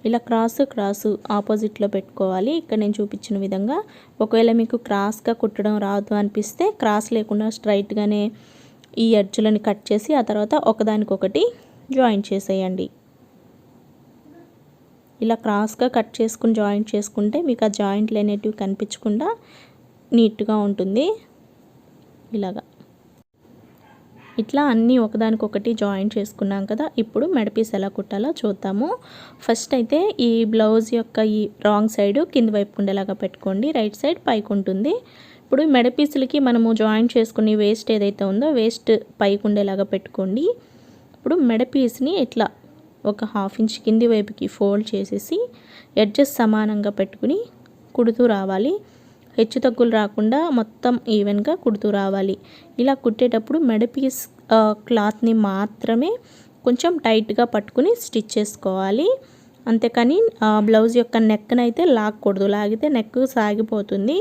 ఇలా క్రాస్ ఆపోజిట్లో పెట్టుకోవాలి. ఇక్కడ నేను చూపించిన విధంగా. ఒకవేళ మీకు క్రాస్గా కుట్టడం రాదు అనిపిస్తే క్రాస్ లేకుండా స్ట్రైట్గానే ఈ ఎడ్జ్లని కట్ చేసి ఆ తర్వాత ఒకదానికొకటి జాయింట్ చేసేయండి. ఇలా క్రాస్గా కట్ చేసుకుని జాయింట్ చేసుకుంటే మీకు ఆ జాయింట్లు అనేటివి కనిపించకుండా నీట్గా ఉంటుంది. ఇలాగా ఇట్లా అన్నీ ఒకదానికొకటి జాయింట్ చేసుకున్నాం కదా. ఇప్పుడు మెడపీస్ ఎలా కుట్టాలో చూద్దాము. ఫస్ట్ అయితే ఈ బ్లౌజ్ యొక్క ఈ రాంగ్ సైడ్ కింది వైపు ఉండేలాగా పెట్టుకోండి, రైట్ సైడ్ పైకి ఉంటుంది. ఇప్పుడు మెడపీసులకి మనము జాయింట్ చేసుకుని వేస్ట్ ఏదైతే ఉందో వేస్ట్ పైకి ఉండేలాగా పెట్టుకోండి. ఇప్పుడు మెడపీస్ని ఇట్లా ఒక 1/2 ఇంచ్ కింది వైపుకి ఫోల్డ్ చేసేసి ఎడ్జెస్ సమానంగా పెట్టుకుని కుడుతూ రావాలి. హెచ్చు తగ్గులు రాకుండా మొత్తం ఈవెన్గా కుడుతూ రావాలి. ఇలా కుట్టేటప్పుడు మెడపీస్ క్లాత్ని మాత్రమే కొంచెం టైట్గా పట్టుకుని స్టిచ్ చేసుకోవాలి. అంతేకాని బ్లౌజ్ యొక్క నెక్నైతే లాగకూడదు, లాగితే నెక్ సాగిపోతుంది.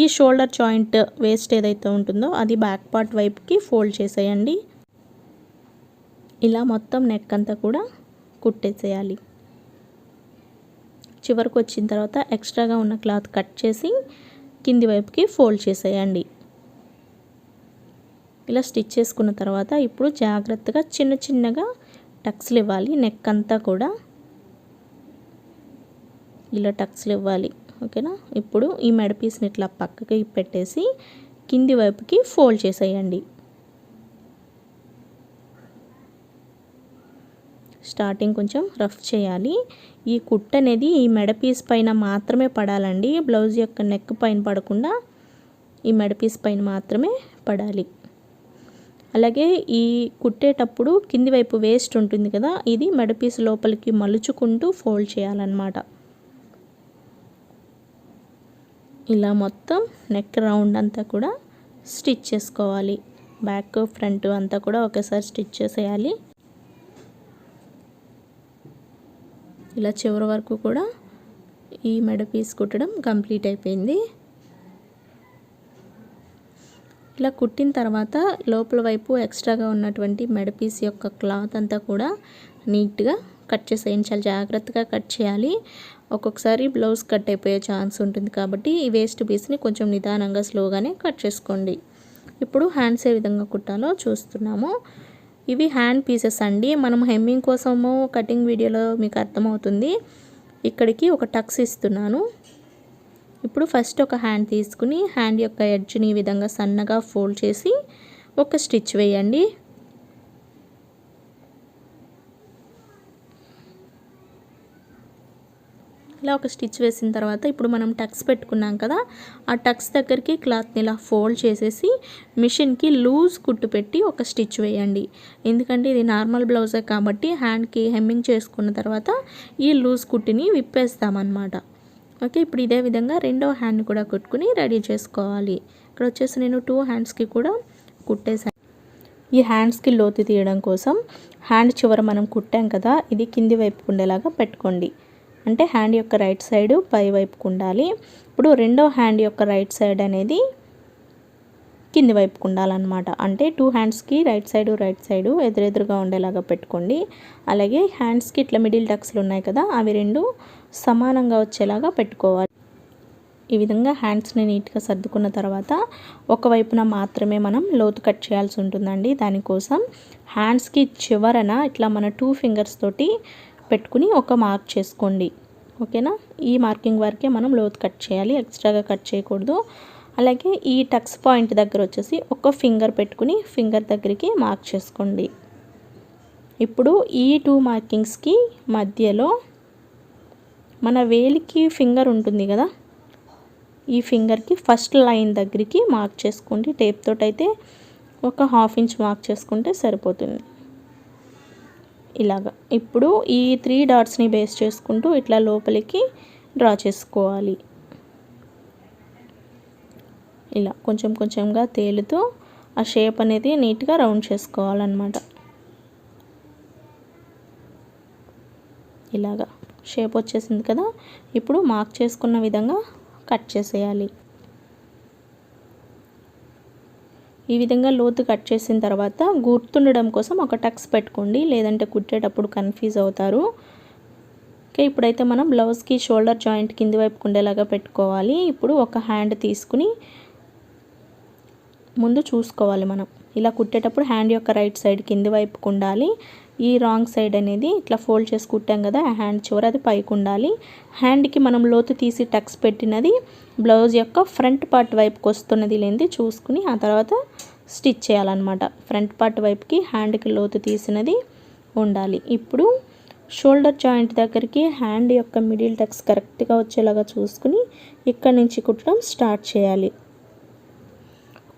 ఈ షోల్డర్ జాయింట్ వేస్ట్ ఏదైతే ఉంటుందో అది బ్యాక్ పార్ట్ వైపుకి ఫోల్డ్ చేసేయండి. ఇలా మొత్తం నెక్ అంతా కూడా కుట్టేసేయాలి. చివరికి వచ్చిన తర్వాత ఎక్స్ట్రాగా ఉన్న క్లాత్ కట్ చేసి కింది వైపుకి ఫోల్డ్ చేసేయండి. ఇలా స్టిచ్ చేసుకున్న తర్వాత ఇప్పుడు జాగ్రత్తగా చిన్న చిన్నగా టక్స్లు ఇవ్వాలి. నెక్ అంతా కూడా ఇలా టక్స్లు ఇవ్వాలి. ఓకేనా. ఇప్పుడు ఈ మెడ పీస్ని ఇట్లా పక్కకి పెట్టేసి కింది వైపుకి ఫోల్డ్ చేసేయండి. స్టార్టింగ్ కొంచెం రఫ్ చేయాలి. ఈ కుట్ అనేది ఈ మెడ పీస్ పైన మాత్రమే పడాలండి. బ్లౌజ్ యొక్క నెక్ పైన పడకుండా ఈ మెడ పీస్ పైన మాత్రమే పడాలి. అలాగే ఈ కుట్టేటప్పుడు కింది వైపు వేస్ట్ ఉంటుంది కదా, ఇది మెడ పీస్ లోపలికి మలుచుకుంటూ ఫోల్డ్ చేయాలన్నమాట. ఇలా మొత్తం నెక్ రౌండ్ అంతా కూడా స్టిచ్ చేసుకోవాలి. బ్యాక్ ఫ్రంట్ అంతా కూడా ఒకేసారి స్టిచ్ చేసేయాలి. ఇలా చివరి వరకు కూడా ఈ మెడ పీస్ కుట్టడం కంప్లీట్ అయిపోయింది. ఇలా కుట్టిన తర్వాత లోపల వైపు ఎక్స్ట్రాగా ఉన్నటువంటి మెడ పీస్ యొక్క క్లాత్ అంతా కూడా నీట్గా కట్ చేసేయండి. చాలా జాగ్రత్తగా కట్ చేయాలి. ఒక్కొక్కసారి బ్లౌజ్ కట్ అయిపోయే ఛాన్స్ ఉంటుంది కాబట్టి ఈ వేస్ట్ పీస్ని కొంచెం నిదానంగా స్లోగానే కట్ చేసుకోండి. ఇప్పుడు హ్యాండ్స్ ఏ విధంగా కుట్టాలో చూస్తున్నాము. ఇవి హ్యాండ్ పీసెస్ అండి. మనం హెమ్మింగ్ కోసము కటింగ్ వీడియోలో మీకు అర్థమవుతుంది. ఇక్కడికి ఒక టక్స్ ఇస్తున్నాను. ఇప్పుడు ఫస్ట్ ఒక హ్యాండ్ తీసుకుని హ్యాండ్ యొక్క ఎడ్జ్ని ఈ విధంగా సన్నగా ఫోల్డ్ చేసి ఒక స్టిచ్ వేయండి. ఇలా ఒక స్టిచ్ వేసిన తర్వాత ఇప్పుడు మనం టక్స్ పెట్టుకున్నాం కదా, ఆ టక్స్ దగ్గరికి క్లాత్ని ఇలా ఫోల్డ్ చేసేసి మిషన్కి లూజ్ కుట్టు పెట్టి ఒక స్టిచ్ వేయండి. ఎందుకంటే ఇది నార్మల్ బ్లౌజే కాబట్టి హ్యాండ్కి హెమ్మింగ్ చేసుకున్న తర్వాత ఈ లూజ్ కుట్టిని విప్పేస్తామన్నమాట. ఓకే. ఇప్పుడు ఇదే విధంగా రెండో హ్యాండ్ కూడా కుట్టుకుని రెడీ చేసుకోవాలి. ఇక్కడ వచ్చేసి నేను 2 హ్యాండ్స్కి కూడా కుట్టేసాను. ఈ హ్యాండ్స్కి లోతు తీయడం కోసం హ్యాండ్ చివర మనం కుట్టాం కదా, ఇది కింది వైపు ఉండేలాగా పెట్టుకోండి. అంటే హ్యాండ్ యొక్క రైట్ సైడ్ పై వైపుకు ఉండాలి. ఇప్పుడు రెండో హ్యాండ్ యొక్క రైట్ సైడ్ అనేది కింది వైపుకు ఉండాలన్నమాట. అంటే 2 హ్యాండ్స్కి రైట్ సైడ్ ఎదురెదురుగా ఉండేలాగా పెట్టుకోండి. అలాగే హ్యాండ్స్కి ఇట్లా మిడిల్ టక్స్లు ఉన్నాయి కదా, అవి రెండు సమానంగా వచ్చేలాగా పెట్టుకోవాలి. ఈ విధంగా హ్యాండ్స్ని నీట్గా సర్దుకున్న తర్వాత ఒకవైపున మాత్రమే మనం లోతు కట్ చేయాల్సి ఉంటుందండి. దానికోసం హ్యాండ్స్కి చివరన ఇట్లా మన 2 ఫింగర్స్ తోటి పెట్టుకుని ఒక మార్క్ చేసుకోండి. ఓకేనా. ఈ మార్కింగ్ వరకే మనం లోతు కట్ చేయాలి, ఎక్స్ట్రాగా కట్ చేయకూడదు. అలాగే ఈ టక్స్ పాయింట్ దగ్గర వచ్చేసి ఒక ఫింగర్ పెట్టుకుని ఫింగర్ దగ్గరికి మార్క్ చేసుకోండి. ఇప్పుడు ఈ 2 మార్కింగ్స్కి మధ్యలో మన వేలికి ఫింగర్ ఉంటుంది కదా, ఈ ఫింగర్కి ఫస్ట్ లైన్ దగ్గరికి మార్క్ చేసుకోండి. టేప్ తోటి అయితే ఒక 1/2 ఇంచ్ మార్క్ చేసుకుంటే సరిపోతుంది. ఇలాగా ఇప్పుడు ఈ 3 డాట్స్ని బేస్ చేసుకుంటూ ఇట్లా లోపలికి డ్రా చేసుకోవాలి. ఇలా కొంచెం కొంచెంగా తేలుతూ ఆ షేప్ అనేది నీట్గా రౌండ్ చేసుకోవాలన్నమాట. ఇలాగా షేప్ వచ్చేసింది కదా, ఇప్పుడు మార్క్ చేసుకున్న విధంగా కట్ చేసేయాలి. ఈ విధంగా లోతు కట్ చేసిన తర్వాత గుర్తుండడం కోసం ఒక టక్స్ పెట్టుకోండి, లేదంటే కుట్టేటప్పుడు కన్ఫ్యూజ్ అవుతారు. ఓకే. ఇప్పుడైతే మనం బ్లౌజ్కి షోల్డర్ జాయింట్ కింది వైపుకు ఉండేలాగా పెట్టుకోవాలి. ఇప్పుడు ఒక హ్యాండ్ తీసుకుని ముందు చూసుకోవాలి మనం. ఇలా కుట్టేటప్పుడు హ్యాండ్ యొక్క రైట్ సైడ్ కింది వైపుకు ఉండాలి. ఈ రాంగ్ సైడ్ అనేది ఇట్లా ఫోల్డ్ చేసి కుట్టాం కదా, ఆ హ్యాండ్ చివర అది పైకి ఉండాలి. హ్యాండ్కి మనం లోతు తీసి టక్స్ పెట్టినది బ్లౌజ్ యొక్క ఫ్రంట్ పార్ట్ వైపుకి వస్తున్నది లేనిది చూసుకుని ఆ తర్వాత స్టిచ్ చేయాలన్నమాట. ఫ్రంట్ పార్ట్ వైపుకి హ్యాండ్కి లోతు తీసినది ఉండాలి. ఇప్పుడు షోల్డర్ జాయింట్ దగ్గరికి హ్యాండ్ యొక్క మిడిల్ టక్స్ కరెక్ట్గా వచ్చేలాగా చూసుకుని ఇక్కడి నుంచి కుట్టడం స్టార్ట్ చేయాలి.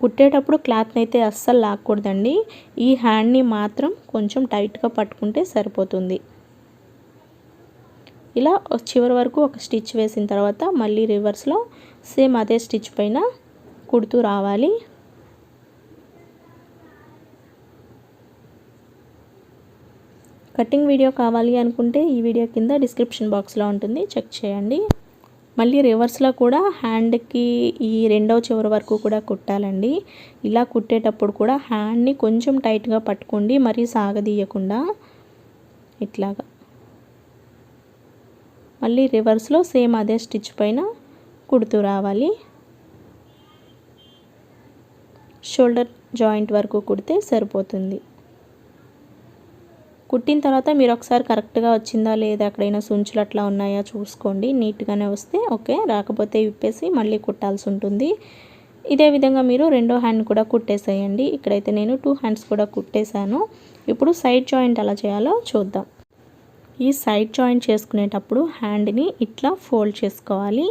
కుట్టేటప్పుడు క్లాత్ని అయితే అస్సలు లాక్కూడదండి. ఈ హ్యాండ్ని మాత్రం కొంచెం టైట్గా పట్టుకుంటే సరిపోతుంది. ఇలా చివరి వరకు ఒక స్టిచ్ వేసిన తర్వాత మళ్ళీ రివర్స్లో సేమ్ అదే స్టిచ్ పైన కుడుతూ రావాలి. కటింగ్ వీడియో కావాలి అనుకుంటే ఈ వీడియో కింద డిస్క్రిప్షన్ బాక్స్లో ఉంటుంది, చెక్ చేయండి. మళ్ళీ రివర్స్లో కూడా హ్యాండ్కి ఈ రెండవ చివరి వరకు కూడా కుట్టాలండి. ఇలా కుట్టేటప్పుడు కూడా హ్యాండ్ని కొంచెం టైట్గా పట్టుకోండి, మరీ సాగదీయకుండా ఇట్లాగా. మళ్ళీ రివర్స్లో సేమ్ అదే స్టిచ్ పైన కుడుతూ రావాలి. షోల్డర్ జాయింట్ వరకు కుడితే సరిపోతుంది. కుట్టిన తర్వాత మీరు ఒకసారి కరెక్ట్గా వచ్చిందా లేదా, ఎక్కడైనా సుంచులు అట్లా ఉన్నాయా చూసుకోండి. నీట్గానే వస్తే ఓకే, రాకపోతే విప్పేసి మళ్ళీ కుట్టాల్సి ఉంటుంది. ఇదే విధంగా మీరు రెండో హ్యాండ్ కూడా కుట్టేసేయండి. ఇక్కడైతే నేను 2 హ్యాండ్స్ కూడా కుట్టేశాను. ఇప్పుడు సైడ్ జాయింట్ ఎలా చేయాలో చూద్దాం. ఈ సైడ్ జాయింట్ చేసుకునేటప్పుడు హ్యాండ్ని ఇట్లా ఫోల్డ్ చేసుకోవాలి.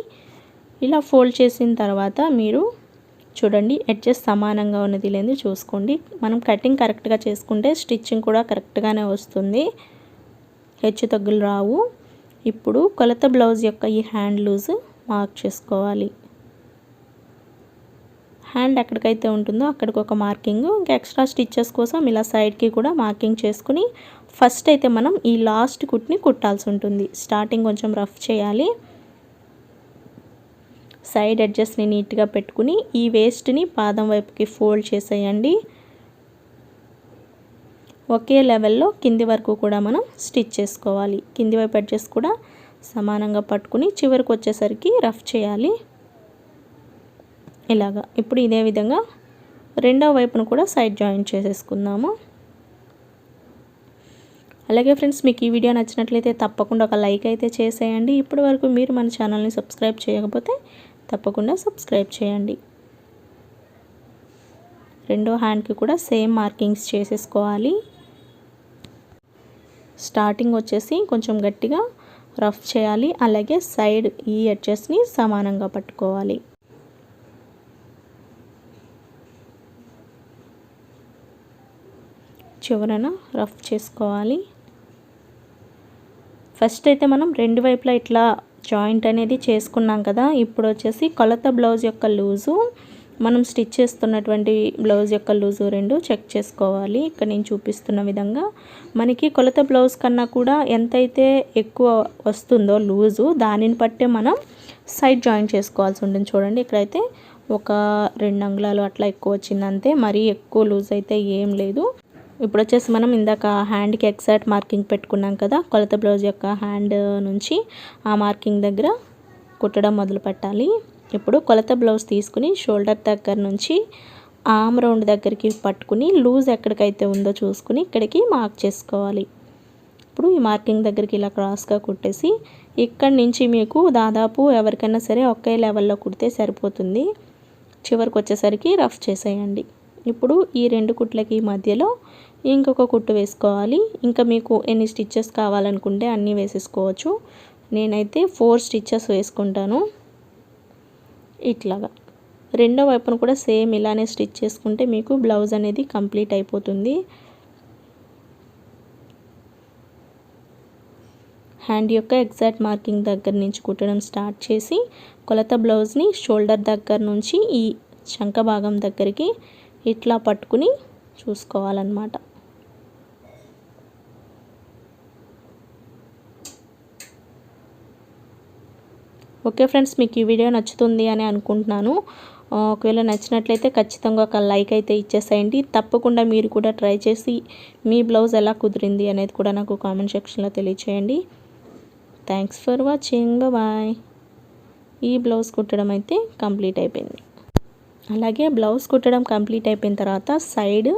ఇలా ఫోల్డ్ చేసిన తర్వాత మీరు చూడండి, ఎడ్జెస్ సమానంగా ఉన్నది లేదు చూసుకోండి. మనం కటింగ్ కరెక్ట్గా చేసుకుంటే స్టిచ్చింగ్ కూడా కరెక్ట్గానే వస్తుంది, హెచ్చు తగ్గులు రావు. ఇప్పుడు కొలత బ్లౌజ్ యొక్క ఈ హ్యాండ్ లూజ్ మార్క్ చేసుకోవాలి. హ్యాండ్ ఎక్కడికైతే ఉంటుందో అక్కడికి ఒక మార్కింగ్, ఇంకా ఎక్స్ట్రా స్టిచ్చెస్ కోసం ఇలా సైడ్కి కూడా మార్కింగ్ చేసుకుని ఫస్ట్ అయితే మనం ఈ లాస్ట్ కుట్ని కుట్టాల్సి ఉంటుంది. స్టార్టింగ్ కొంచెం రఫ్ చేయాలి. సైడ్ ఎడ్జెస్ని నీట్గా పెట్టుకుని ఈ వేస్ట్ని పాదం వైపుకి ఫోల్డ్ చేసేయండి. ఒకే లెవెల్లో కింది వరకు కూడా మనం స్టిచ్ చేసుకోవాలి. కింది వైపు ఎడ్జెస్ కూడా సమానంగా పట్టుకుని చివరికి వచ్చేసరికి రఫ్ చేయాలి ఇలాగా. ఇప్పుడు ఇదే విధంగా రెండో వైపును కూడా సైడ్ జాయింట్ చేసేసుకుందాము. అలాగే ఫ్రెండ్స్, మీకు ఈ వీడియో నచ్చినట్లయితే తప్పకుండా ఒక లైక్ అయితే చేసేయండి. ఇప్పటి వరకు మీరు మన ఛానల్ని సబ్స్క్రైబ్ చేయకపోతే తప్పకుండా సబ్స్క్రైబ్ చేయండి. రెండో హ్యాండ్కి కూడా సేమ్ మార్కింగ్స్ చేసేసుకోవాలి. స్టార్టింగ్ వచ్చేసి కొంచెం గట్టిగా రఫ్ చేయాలి. అలాగే సైడ్ ఈ ఎడ్జెస్ని సమానంగా పట్టుకోవాలి. చివరన రఫ్ చేసుకోవాలి. ఫస్ట్ అయితే మనం రెండు వైపులా ఇట్లా జాయింట్ అనేది చేసుకున్నాం కదా. ఇప్పుడు వచ్చేసి కొలత బ్లౌజ్ యొక్క లూజు, మనం స్టిచ్ చేస్తున్నటువంటి బ్లౌజ్ యొక్క లూజు రెండు చెక్ చేసుకోవాలి. ఇక్కడ నేను చూపిస్తున్న విధంగా మనకి కొలత బ్లౌజ్ కన్నా కూడా ఎంతైతే ఎక్కువ వస్తుందో లూజు, దానిని బట్టే మనం సైడ్ జాయింట్ చేసుకోవాల్సి ఉంటుంది. చూడండి, ఇక్కడైతే ఒక 2 అంగుళాలు అట్లా ఎక్కువ వచ్చిందంతే, మరీ ఎక్కువ లూజ్ అయితే ఏం లేదు. ఇప్పుడు వచ్చేసి మనం ఇందాక హ్యాండ్కి ఎగ్జాక్ట్ మార్కింగ్ పెట్టుకున్నాం కదా, కొలత బ్లౌజ్ యొక్క హ్యాండ్ నుంచి ఆ మార్కింగ్ దగ్గర కుట్టడం మొదలు పెట్టాలి. ఇప్పుడు కొలత బ్లౌజ్ తీసుకుని షోల్డర్ దగ్గర నుంచి ఆర్మ్ రౌండ్ దగ్గరికి పట్టుకుని లూజ్ ఎక్కడికైతే ఉందో చూసుకుని ఇక్కడికి మార్క్ చేసుకోవాలి. ఇప్పుడు ఈ మార్కింగ్ దగ్గరికి ఇలా క్రాస్గా కుట్టేసి ఇక్కడి నుంచి మీకు దాదాపు ఎవరికైనా సరే ఒకే లెవెల్లో కుడితే సరిపోతుంది. చివరికి వచ్చేసరికి రఫ్ చేసేయండి. ఇప్పుడు ఈ 2 కుట్లకి మధ్యలో ఇంకొక కుట్టు వేసుకోవాలి. ఇంకా మీకు ఎన్ని స్టిచ్చెస్ కావాలనుకుంటే అన్నీ వేసేసుకోవచ్చు. నేనైతే 4 స్టిచ్చెస్ వేసుకుంటాను. ఇట్లాగా రెండో వైపును కూడా సేమ్ ఇలానే స్టిచ్ చేసుకుంటే మీకు బ్లౌజ్ అనేది కంప్లీట్ అయిపోతుంది. హ్యాండ్ యొక్క ఎగ్జాక్ట్ మార్కింగ్ దగ్గర నుంచి కుట్టడం స్టార్ట్ చేసి కొలత బ్లౌజ్ని షోల్డర్ దగ్గర నుంచి ఈ చంక భాగం దగ్గరికి ఇట్లా పట్టుకుని చూసుకోవాలన్నమాట. ఓకే ఫ్రెండ్స్, మీకు ఈ వీడియో నచ్చుతుంది అని అనుకుంటున్నాను. ఒకవేళ నచ్చినట్లయితే ఖచ్చితంగా ఒక లైక్ అయితే ఇచ్చేసేయండి. తప్పకుండా మీరు కూడా ట్రై చేసి మీ బ్లౌజ్ ఎలా కుదిరింది అనేది కూడా నాకు కామెంట్ సెక్షన్లో తెలియచేయండి. Thanks for watching, bye. ఈ బ్లౌజ్ కుట్టడం అయితే కంప్లీట్ అయిపోయింది. అలాగే బ్లౌజ్ కుట్టడం కంప్లీట్ అయిపోయిన తర్వాత సైడ్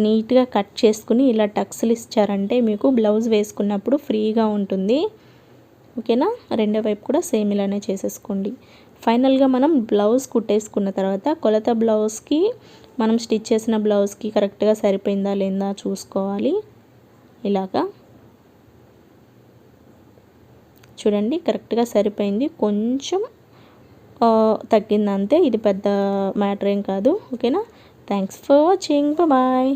నీట్గా కట్ చేసుకుని ఇలా టక్స్లు ఇచ్చారంటే మీకు బ్లౌజ్ వేసుకున్నప్పుడు ఫ్రీగా ఉంటుంది. ఓకేనా? రెండో వైపు కూడా సేమ్ ఇలానే చేసేసుకోండి. ఫైనల్గా మనం బ్లౌజ్ కుట్టేసుకున్న తర్వాత కొలత బ్లౌజ్కి మనం స్టిచ్ చేసిన బ్లౌజ్కి కరెక్ట్గా సరిపోయిందా లేదా చూసుకోవాలి. ఇలాగా చూడండి, కరెక్ట్గా సరిపోయింది. కొంచెం తగ్గిందంతే, ఇది పెద్ద మ్యాటర్ ఏం కాదు. ఓకేనా? Thanks for watching, bye.